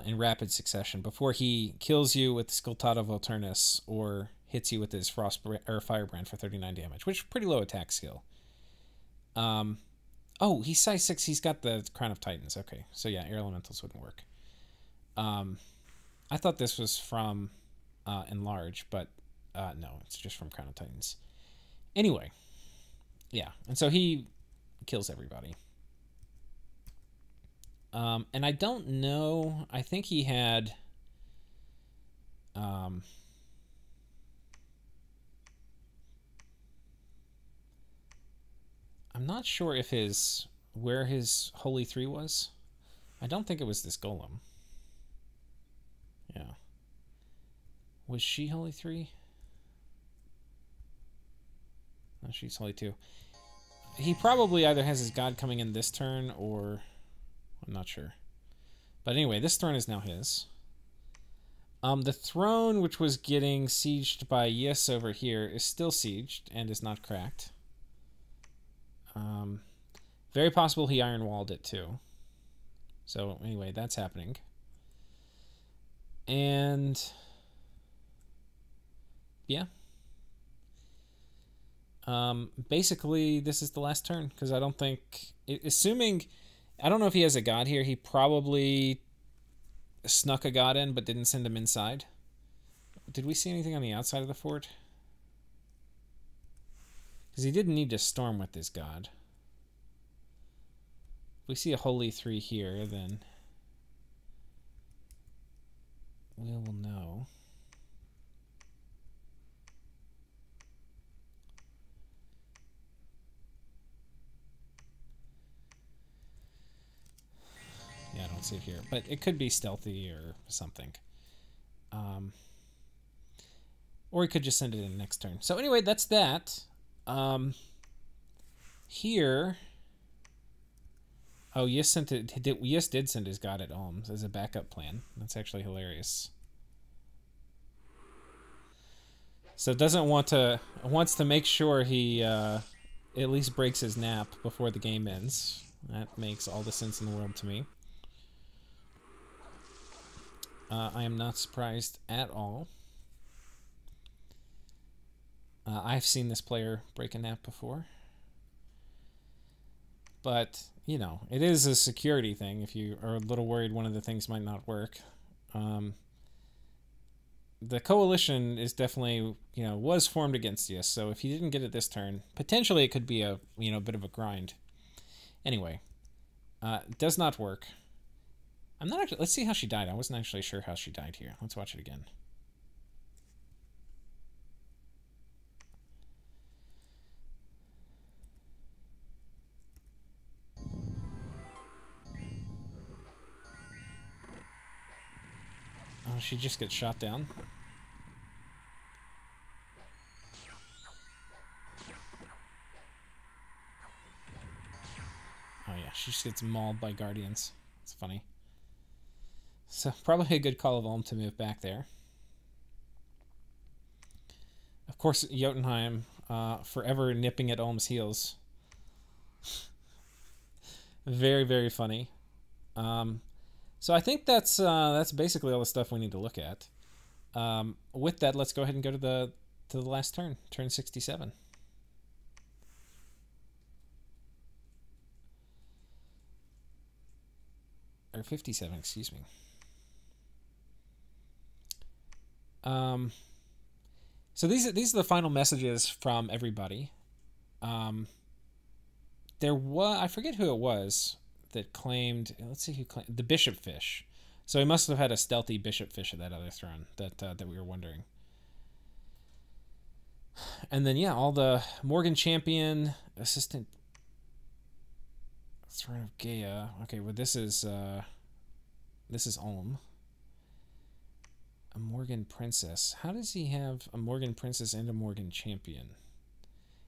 [SPEAKER 1] in rapid succession before he kills you with Sculptata Volturnus or hits you with his Firebrand for 39 damage, which is pretty low attack skill. Oh, he's size 6. He's got the Crown of Titans. Okay, so yeah, Air Elementals wouldn't work. I thought this was from Enlarge, but no, it's just from Crown of Titans. Anyway, yeah, and so he kills everybody. And I don't know, I think he had... I'm not sure if where his Holy 3 was. I don't think it was this golem. Yeah. Was she Holy 3? No, she's Holy 2. He probably either has his god coming in this turn or I'm not sure. But anyway, this throne is now his. The throne, which was getting sieged by Yis over here, is still sieged and is not cracked. Very possible he iron-walled it too. So anyway, that's happening. And yeah. Basically, this is the last turn, because I don't think... Assuming... I don't know if he has a god here. He probably snuck a god in, but didn't send him inside. Did we see anything on the outside of the fort? Because he didn't need to storm with this god. If we see a Holy 3 here, then we will know. Yeah, I don't see it here. But it could be stealthy or something. Or he could just send it in next turn. So anyway, that's that. Here... Oh, Yis sent it. Yis did send his god at Ulm as a backup plan. That's actually hilarious. So it doesn't want to... wants to make sure he at least breaks his nap before the game ends. That makes all the sense in the world to me. I am not surprised at all. I've seen this player break a nap before. But, you know, it is a security thing. If you are a little worried one of the things might not work. The coalition is definitely, you know, was formed against you. So if you didn't get it this turn, potentially it could be a, you know, bit of a grind. Anyway, it does not work. I'm not actually... Let's see how she died. I wasn't actually sure how she died here. Let's watch it again. Oh, she just gets shot down. Oh yeah, she just gets mauled by guardians. It's funny. So probably a good call of Ulm to move back there. Of course, Jotunheim forever nipping at Ulm's heels. Very, very funny. So I think that's basically all the stuff we need to look at. With that, let's go ahead and go to the last turn, turn 67. Or 57, excuse me. So these are the final messages from everybody. There was, I forget who it was that claimed, let's see who claimed, the Bishop Fish. So he must have had a stealthy Bishop Fish at that other throne that we were wondering. And then yeah, all the Morgan Champion, Assistant Throne of Gaia. Okay, well this is Ulm. A Morgan Princess. How does he have a Morgan Princess and a Morgan Champion?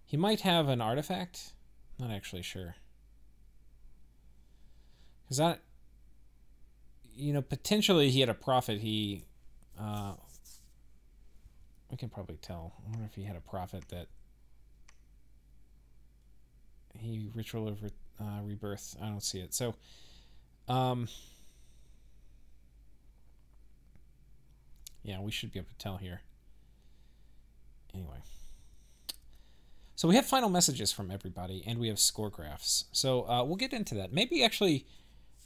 [SPEAKER 1] He might have an artifact. Not actually sure. Because that, you know, potentially he had a prophet. We can probably tell. I wonder if he had a prophet that he ritual over rebirth. I don't see it. So, yeah, we should be able to tell here. Anyway. So we have final messages from everybody, and we have score graphs. So we'll get into that. Maybe actually,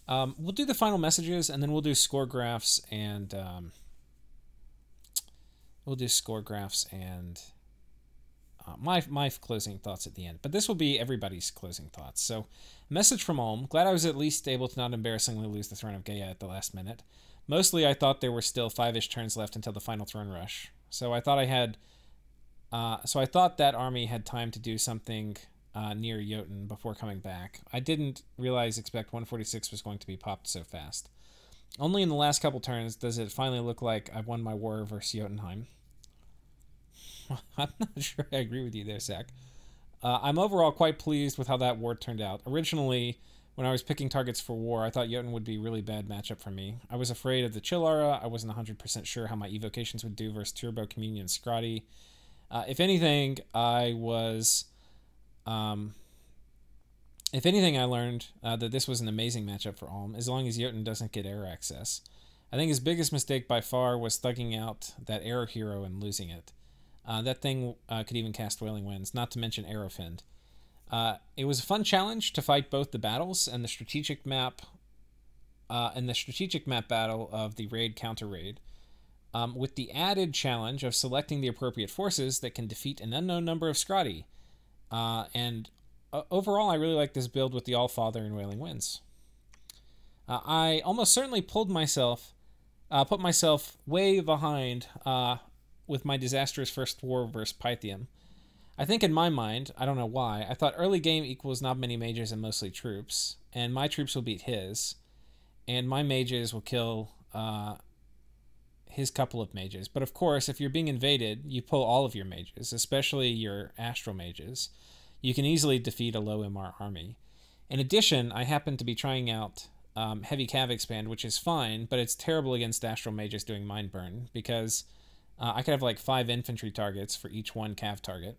[SPEAKER 1] we'll do the final messages, and then we'll do score graphs, and my closing thoughts at the end. But this will be everybody's closing thoughts. So, message from Ulm. Glad I was at least able to not embarrassingly lose the Throne of Gaia at the last minute. Mostly, I thought there were still 5-ish turns left until the final throne rush. So I thought I had... so I thought that army had time to do something near Jotun before coming back. I didn't expect 146 was going to be popped so fast. Only in the last couple turns does it finally look like I've won my war versus Jotunheim. I'm not sure I agree with you there, Zach. I'm overall quite pleased with how that war turned out. Originally, when I was picking targets for war, I thought Jotun would be a really bad matchup for me. I was afraid of the Chill Aura. I wasn't 100% sure how my evocations would do versus Turbo, Communion, and Scrotty. If anything, I learned that this was an amazing matchup for Alm, as long as Jotun doesn't get air access. I think his biggest mistake by far was thugging out that Arrow Hero and losing it. That thing could even cast Wailing Winds, not to mention Arrowfind. It was a fun challenge to fight both the battles and the strategic map battle of the raid counter raid, with the added challenge of selecting the appropriate forces that can defeat an unknown number of Scrotty. Overall, I really like this build with the Allfather and Wailing Winds. I almost certainly put myself way behind with my disastrous first war versus Pythium. I think in my mind, I don't know why, I thought early game equals not many mages and mostly troops, and my troops will beat his, and my mages will kill his couple of mages. But of course, if you're being invaded, you pull all of your mages, especially your astral mages. You can easily defeat a low MR army. In addition, I happen to be trying out Heavy Cav Expand, which is fine, but it's terrible against astral mages doing Mind Burn, because I could have like 5 infantry targets for each one Cav target.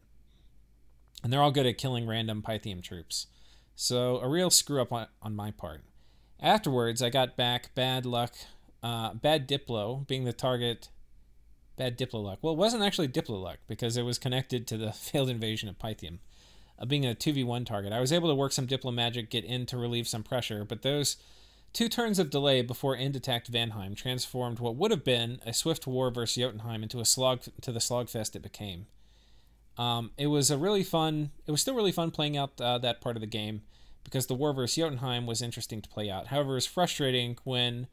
[SPEAKER 1] And they're all good at killing random Pythium troops. So a real screw up on my part. Afterwards, I got back bad luck, bad Diplo being the target. Bad Diplo luck. Well, it wasn't actually Diplo luck because it was connected to the failed invasion of Pythium. Being a 2v1 target. I was able to work some Diplo magic, get in to relieve some pressure, but those 2 turns of delay before End attacked Vanheim transformed what would have been a swift war versus Jotunheim into the slogfest it became. It was still really fun playing out that part of the game because the war versus Jotunheim was interesting to play out. However, it's frustrating when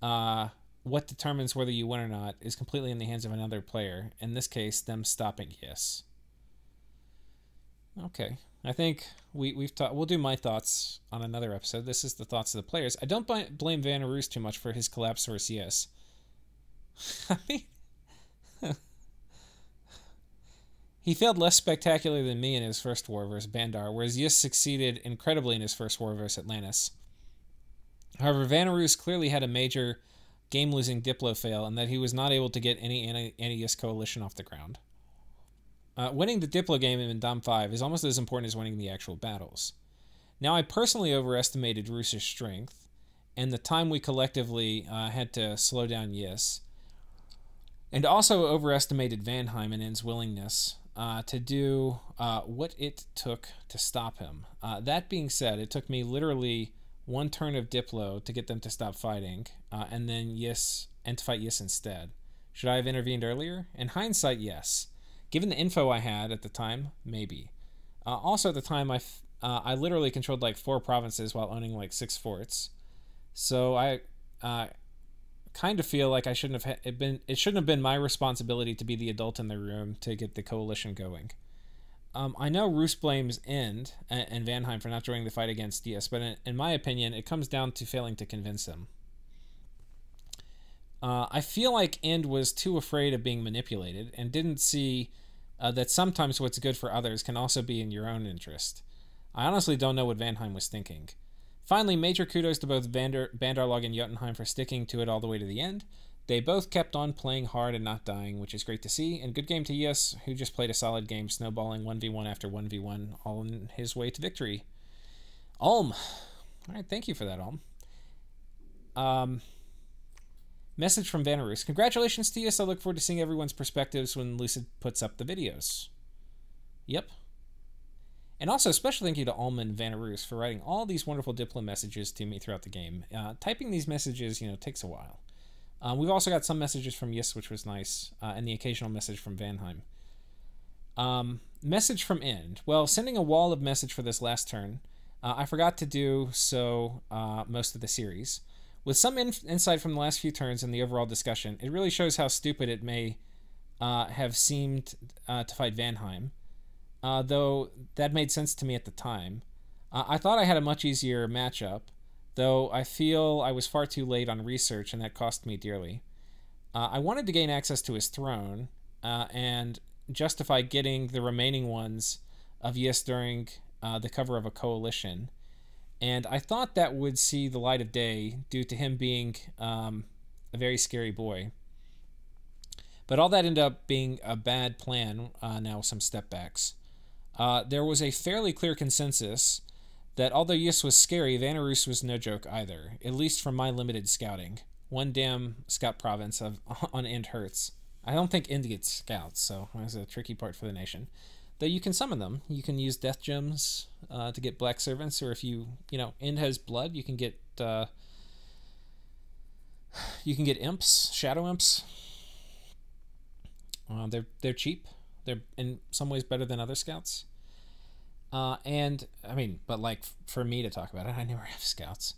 [SPEAKER 1] what determines whether you win or not is completely in the hands of another player. In this case, them stopping Yes. Okay, I think we'll do my thoughts on another episode. This is the thoughts of the players. I don't blame Vanarus too much for his collapse versus Yes. I mean, he failed less spectacularly than me in his first war versus Bandar, whereas Yes succeeded incredibly in his first war versus Atlantis. However, Vanarus clearly had a major game-losing Diplo fail in that he was not able to get any anti-Yes coalition off the ground. Winning the Diplo game in Dom 5 is almost as important as winning the actual battles. Now, I personally overestimated Roos's strength, and the time we collectively had to slow down Yes, and also overestimated Vanheim and N's willingness to do what it took to stop him. That being said, it took me literally 1 turn of Diplo to get them to stop fighting, and to fight Yes instead. Should I have intervened earlier? In hindsight, yes. Given the info I had at the time, maybe. Also at the time, I literally controlled like 4 provinces while owning like 6 forts. So I kind of feel like it shouldn't have been my responsibility to be the adult in the room to get the coalition going. I know Roos blames End and Vanheim for not joining the fight against Diaz, but in my opinion, it comes down to failing to convince him. I feel like End was too afraid of being manipulated and didn't see that sometimes what's good for others can also be in your own interest. I honestly don't know what Vanheim was thinking. Finally, major kudos to both Bandarlog and Jotunheim for sticking to it all the way to the end. They both kept on playing hard and not dying, which is great to see, and good game to Yes, who just played a solid game, snowballing 1v1 after 1v1, all on his way to victory. Alm. Alright, thank you for that, Alm. Message from Vanarus. Congratulations to Yes, I look forward to seeing everyone's perspectives when Lucid puts up the videos. Yep. And also, special thank you to Alm and Vanarus for writing all these wonderful Diplo messages to me throughout the game. Typing these messages, takes a while. We've also got some messages from Yes, which was nice, and the occasional message from Vanheim. Message from End. Well, sending a wall of message for this last turn. I forgot to do so most of the series. With some insight from the last few turns and the overall discussion, it really shows how stupid it may have seemed to fight Vanheim, though that made sense to me at the time. I thought I had a much easier matchup, though I feel I was far too late on research and that cost me dearly. I wanted to gain access to his throne and justify getting the remaining ones of Yes during the cover of a coalition. And I thought that would see the light of day due to him being a very scary boy. But all that ended up being a bad plan, now with some step backs. There was a fairly clear consensus that although Yus was scary, Vanarus was no joke either, at least from my limited scouting. One damn scout province on End hurts. I don't think End gets scouts, so that's a tricky part for the nation. Though you can summon them. You can use death gems to get black servants, or if End has blood, you can get imps, shadow imps. They're cheap. They're in some ways better than other scouts. But like for me to talk about it, I never have scouts.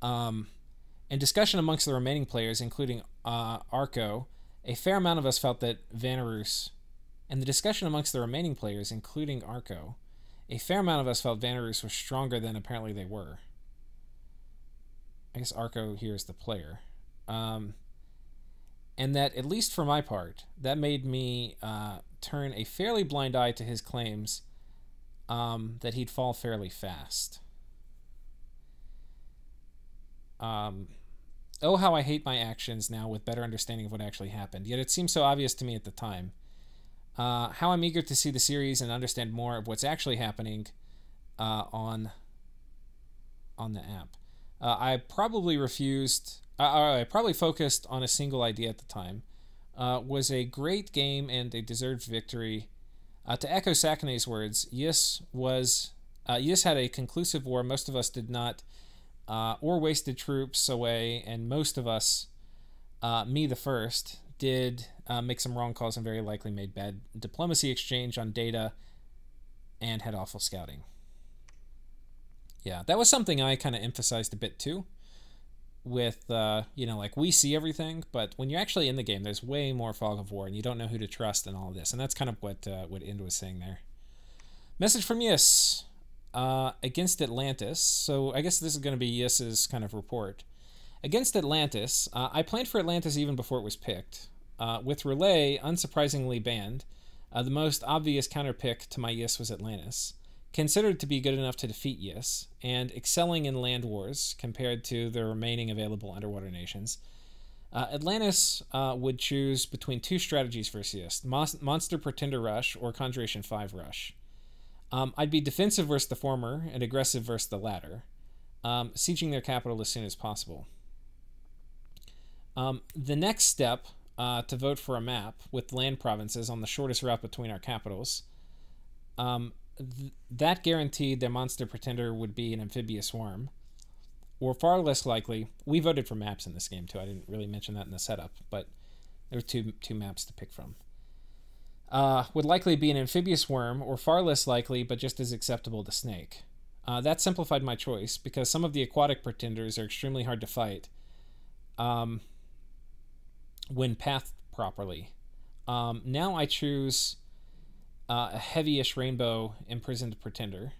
[SPEAKER 1] In discussion amongst the remaining players, including Arco, a fair amount of us felt that Vanarus. In the discussion amongst the remaining players, including Arco, a fair amount of us felt Vanarus was stronger than apparently they were. I guess Arco here is the player. And that, at least for my part, that made me turn a fairly blind eye to his claims that he'd fall fairly fast. Oh, how I hate my actions now with better understanding of what actually happened. Yet it seemed so obvious to me at the time. How I'm eager to see the series and understand more of what's actually happening on the app. I probably focused on a single idea at the time. Was a great game and a deserved victory. To echo Sakone's words, Yus had a conclusive war. Most of us did not, or wasted troops away, and most of us, me the first, did make some wrong calls and very likely made bad diplomacy exchange on data and had awful scouting. Yeah, that was something I kind of emphasized a bit too with, like we see everything, but when you're actually in the game, there's way more fog of war and you don't know who to trust and all of this. And that's kind of what Ind was saying there. Message from Yus against Atlantis. So I guess this is going to be Yus's kind of report. Against Atlantis, I planned for Atlantis even before it was picked. With Relay unsurprisingly banned, the most obvious counterpick to my Yus was Atlantis, considered to be good enough to defeat Yus, and excelling in land wars compared to the remaining available underwater nations. Atlantis would choose between two strategies versus Yus, Monster Pretender Rush or Conjuration 5 Rush. I'd be defensive versus the former and aggressive versus the latter, sieging their capital as soon as possible. The next step, to vote for a map with land provinces on the shortest route between our capitals, that guaranteed their monster pretender would be an amphibious worm. Or far less likely, we voted for maps in this game too. I didn't really mention that in the setup, but there were two maps to pick from. Would likely be an amphibious worm, or far less likely, but just as acceptable to snake. That simplified my choice, because some of the aquatic pretenders are extremely hard to fight when pathed properly. Now I choose a heavyish rainbow imprisoned pretender.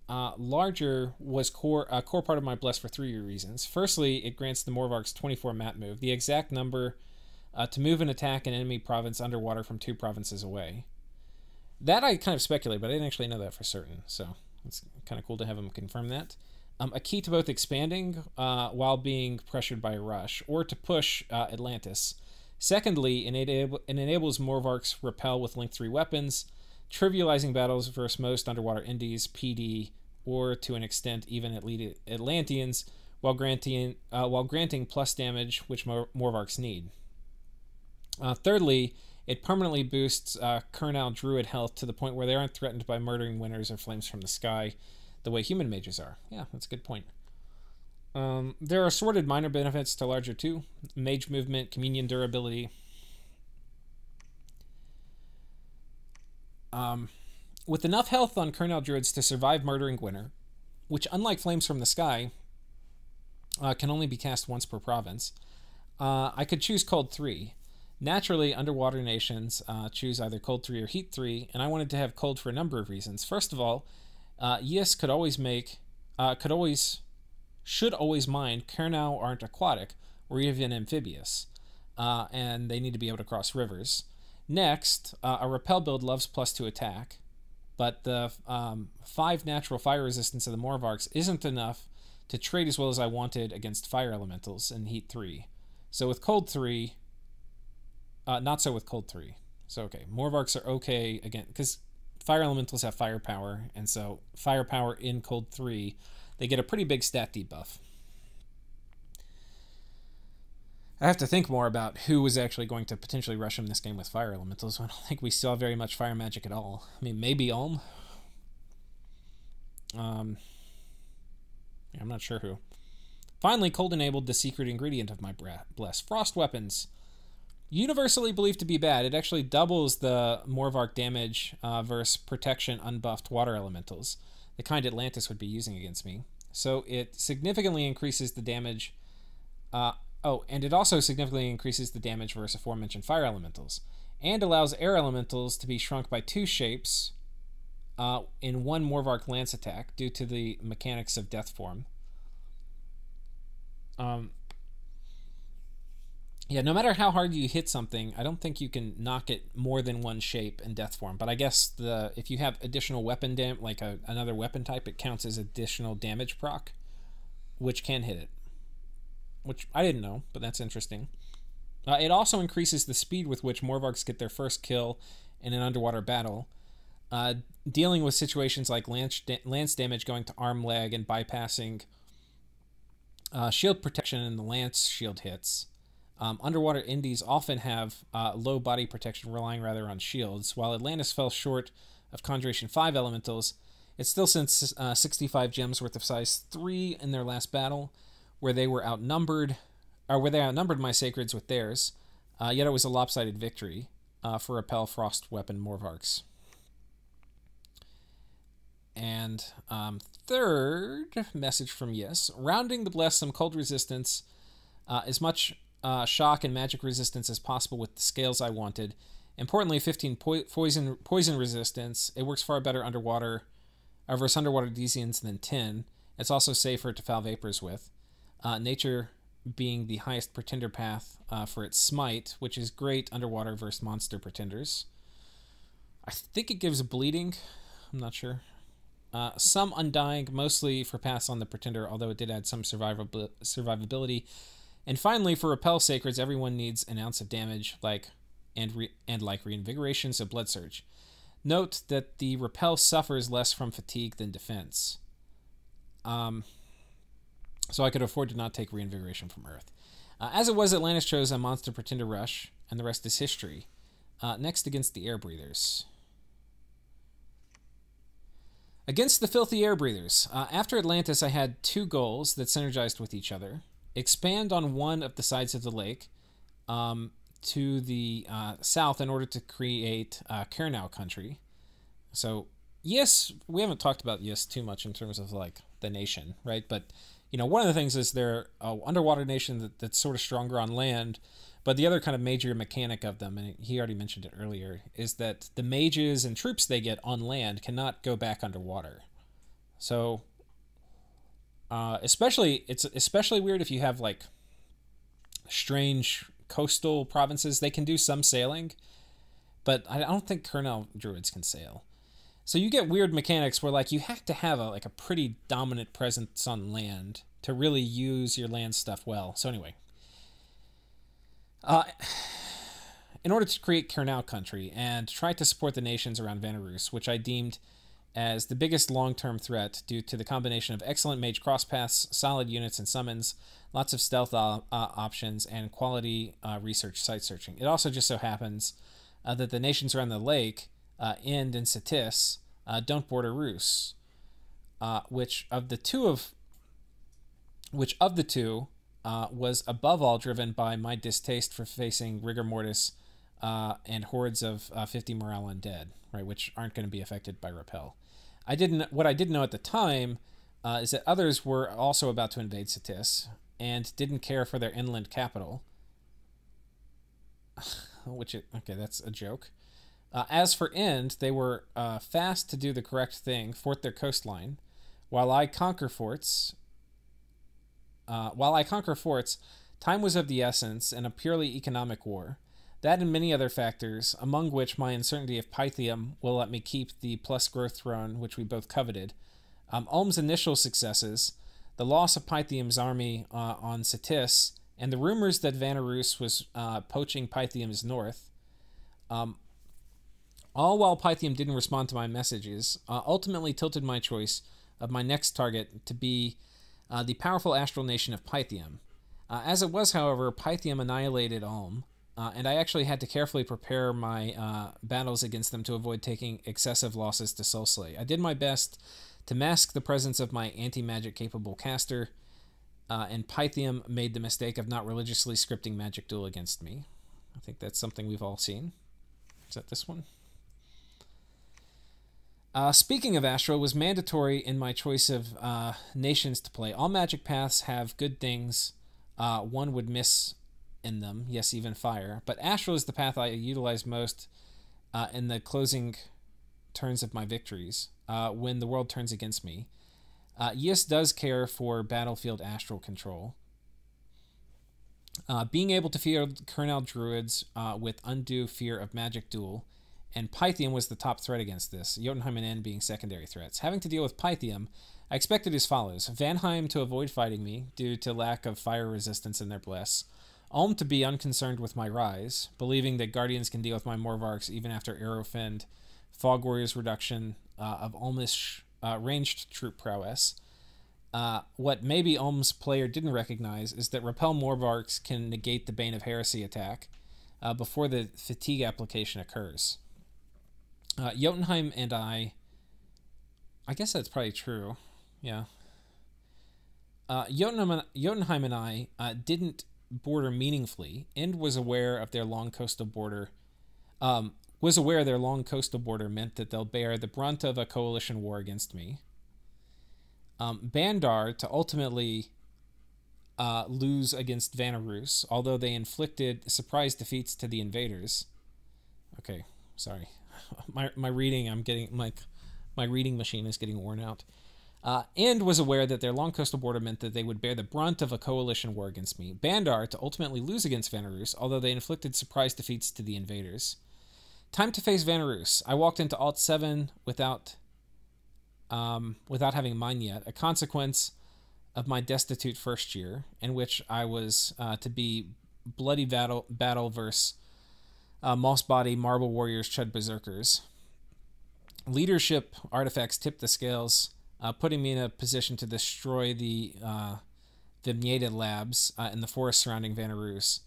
[SPEAKER 1] Larger was a core part of my bless for 3 reasons. Firstly, it grants the Morvark's 24 map move, the exact number to move and attack an enemy province underwater from 2 provinces away. That I kind of speculate, but I didn't actually know that for certain, so it's kind of cool to have him confirm that. A key to both expanding while being pressured by a rush, or to push Atlantis. Secondly, it enables Morvark's repel with Link 3 weapons, trivializing battles versus most underwater indies, PD, or to an extent even Atlanteans, while granting plus damage, which Morvarks need. Thirdly, it permanently boosts Kernal Druid health to the point where they aren't threatened by murdering winners or flames from the sky, the way human mages are. Yeah, that's a good point. There are assorted minor benefits to larger too. Mage movement, communion durability. With enough health on Kernal Druids to survive murdering winter, which unlike flames from the sky, can only be cast once per province, I could choose Cold 3. Naturally, underwater nations choose either Cold 3 or Heat 3, and I wanted to have Cold for a number of reasons. First of all, Yus should always mind Kernau aren't aquatic or even amphibious, and they need to be able to cross rivers. Next, a repel build loves +2 attack. but the 5 natural fire resistance of the Morvarks isn't enough to trade as well as I wanted against fire elementals in Heat 3. So with Cold 3, not so with Cold 3. So okay, Morvarks are okay again, because fire elementals have firepower, and so firepower in Cold 3, they get a pretty big stat debuff. I have to think more about who was actually going to potentially rush him this game with fire elementals. I don't think we saw very much fire magic at all. I mean, maybe Ulm. I'm not sure who. Finally, Cold enabled the secret ingredient of my bless. Frost weapons. Universally believed to be bad. It actually doubles the Morvark damage versus protection unbuffed water elementals, the kind Atlantis would be using against me. So it significantly increases the damage. And it also significantly increases the damage versus aforementioned fire elementals, and allows air elementals to be shrunk by 2 shapes in 1 Morvark lance attack due to the mechanics of death form. Yeah, no matter how hard you hit something, I don't think you can knock it more than 1 shape in death form. But I guess if you have additional weapon like another weapon type, it counts as additional damage proc, which can hit it. Which I didn't know, but that's interesting. It also increases the speed with which Morvarks get their first kill in an underwater battle, dealing with situations like lance damage going to arm, leg, and bypassing shield protection in the lance shield hits. Underwater indies often have low body protection, relying rather on shields. While Atlantis fell short of Conjuration 5 elementals, it still sent 65 gems worth of size 3 in their last battle, where they outnumbered my sacreds with theirs, yet it was a lopsided victory for Repel Frost Weapon Morvarks. And third message from Yes, rounding the bless some cold resistance, as much shock and magic resistance as possible with the scales I wanted. Importantly, 15 poison resistance. It works far better underwater versus underwater Desians than 10. It's also safer to foul vapors with. Nature being the highest pretender path for its smite, which is great underwater versus monster pretenders. I think it gives bleeding. I'm not sure. Some undying, mostly for paths on the pretender, although it did add some survivability. And finally, for repel sacreds, everyone needs an ounce of damage, like reinvigoration, so blood surge. Note that the repel suffers less from fatigue than defense. So I could afford to not take reinvigoration from Earth. As it was, Atlantis chose a monster pretender rush, and the rest is history. Next, against the air breathers. Against the filthy air breathers. After Atlantis, I had 2 goals that synergized with each other. Expand on one of the sides of the lake to the south in order to create Kernau country. So, yes, we haven't talked about Yes too much in terms of like the nation, right? But you know, one of the things is they're an underwater nation that's sort of stronger on land, but the other kind of major mechanic of them, and he already mentioned it earlier, is that the mages and troops they get on land cannot go back underwater. So, it's especially weird if you have like strange coastal provinces. They can do some sailing, but I don't think Kernel druids can sail. So you get weird mechanics where like you have to have a pretty dominant presence on land to really use your land stuff well. So anyway, in order to create Kernau country and try to support the nations around Vanarus, which I deemed as the biggest long-term threat due to the combination of excellent mage crosspaths, solid units and summons, lots of stealth options, and quality research site searching. It also just so happens that the nations around the lake, Ind and Satis, don't border Rus, which of the two was above all driven by my distaste for facing rigor mortis and hordes of 50 morale undead, right, which aren't going to be affected by repel. What I didn't know at the time is that others were also about to invade Satis and didn't care for their inland capital. Okay, that's a joke. As for Ind, they were fast to do the correct thing, fort their coastline, while I conquer forts. Time was of the essence in a purely economic war. That and many other factors, among which my uncertainty if Pythium will let me keep the plus growth throne, which we both coveted, Ulm's initial successes, the loss of Pythium's army on Cetis, and the rumors that Vanarus was poaching Pythium's north, all while Pythium didn't respond to my messages, ultimately tilted my choice of my next target to be the powerful astral nation of Pythium. As it was, however, Pythium annihilated Ulm, and I actually had to carefully prepare my battles against them to avoid taking excessive losses to Soulslay. I did my best to mask the presence of my anti-magic capable caster, and Pythium made the mistake of not religiously scripting Magic Duel against me. I think that's something we've all seen. Is that this one? Speaking of Astral, it was mandatory in my choice of nations to play. All magic paths have good things one would miss in them, yes, even fire. But Astral is the path I utilize most in the closing turns of my victories, when the world turns against me. Yis does care for battlefield astral control. Being able to field Kernel Druids with undue fear of Magic Duel, and Pythium was the top threat against this, Jotunheim and N being secondary threats. Having to deal with Pythium, I expected as follows. Vanheim to avoid fighting me due to lack of fire resistance in their Bless. Ulm to be unconcerned with my rise, believing that Guardians can deal with my Morvarks even after Arrowfend, Fog Warrior's reduction of Ulmish ranged troop prowess. What maybe Ulm's player didn't recognize is that Repel Morvarks can negate the Bane of Heresy attack before the fatigue application occurs. Jotunheim and I guess that's probably true, yeah. Jotunheim and I didn't border meaningfully, and was aware their long coastal border meant that they'll bear the brunt of a coalition war against me. Bandar to ultimately lose against Vanarus, although they inflicted surprise defeats to the invaders. Okay, sorry. My reading, my reading machine is getting worn out. And was aware that their long coastal border meant that they would bear the brunt of a coalition war against me. Bandar to ultimately lose against Vanarus, although they inflicted surprise defeats to the invaders. Time to face Vanarus. I walked into Alt 7 without having mine yet, a consequence of my destitute first year, in which I was to be bloody battle versus Moss Body, Marble Warriors, Chud Berserkers. Leadership artifacts tipped the scales, putting me in a position to destroy the Vimniated labs in the forest surrounding Vanarus,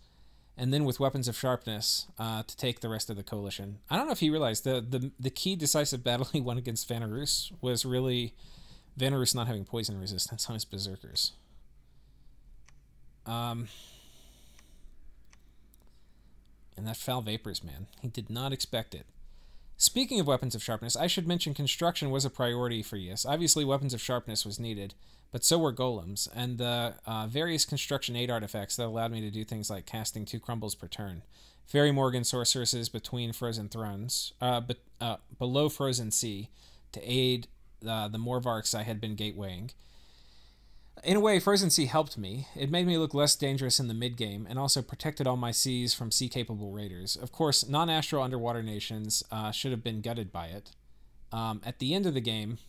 [SPEAKER 1] and then with weapons of sharpness to take the rest of the coalition. I don't know if you realized the key decisive battle he won against Vanarus was really Vanarus not having poison resistance on his berserkers. And that foul vapors, man. He did not expect it. Speaking of weapons of sharpness, I should mention construction was a priority for Yis. Obviously, weapons of sharpness was needed, but so were golems, and the various construction aid artifacts that allowed me to do things like casting 2 crumbles per turn. Fairy Morgan sorceresses between Frozen Thrones, below Frozen Sea, to aid the Morvarks I had been gatewaying. In a way, Frozen Sea helped me. It made me look less dangerous in the mid-game, and also protected all my seas from sea-capable raiders. Of course, non-astral underwater nations should have been gutted by it. At the end of the game...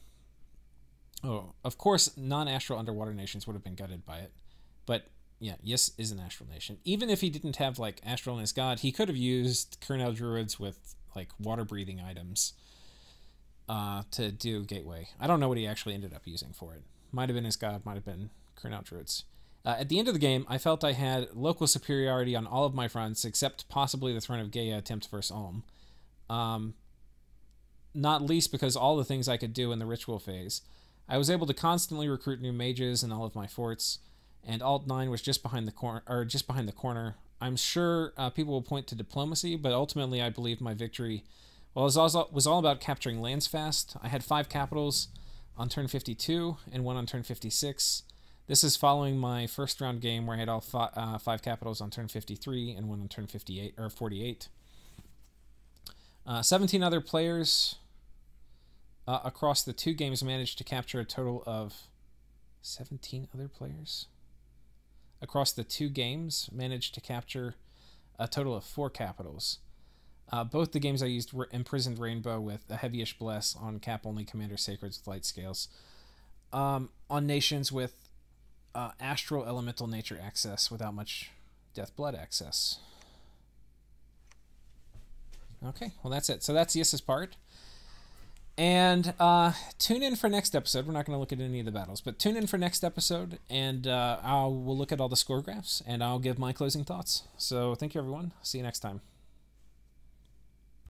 [SPEAKER 1] Oh, of course, non-astral underwater nations would have been gutted by it. But, yeah, Yis is an astral nation. Even if he didn't have, like, astral in his god, he could have used Kernel Druids with, like, water-breathing items to do Gateway. I don't know what he actually ended up using for it. Might have been his god, might have been Kernel Druids. At the end of the game, I felt I had local superiority on all of my fronts, except possibly the Throne of Gaia attempt versus Ulm. Not least because all the things I could do in the ritual phase. I was able to constantly recruit new mages in all of my forts, and Alt 9 was just behind the corner. I'm sure people will point to diplomacy, but ultimately I believe my victory was all about capturing lands fast. I had 5 capitals on turn 52 and 1 on turn 56. This is following my first round game where I had all 5 capitals on turn 53 and 1 on turn 48. 17 other players across the 2 games managed to capture a total of 17 other players across the 2 games managed to capture a total of 4 capitals. Both the games I used were Imprisoned Rainbow with a heavyish bless on cap-only Commander Sacreds with light scales. On nations with Astral Elemental Nature access without much Deathblood access. Okay, well that's it. So that's Yissa's part. And tune in for next episode. We're not going to look at any of the battles, but tune in for next episode, and we'll look at all the score graphs, and I'll give my closing thoughts. So thank you, everyone. See you next time.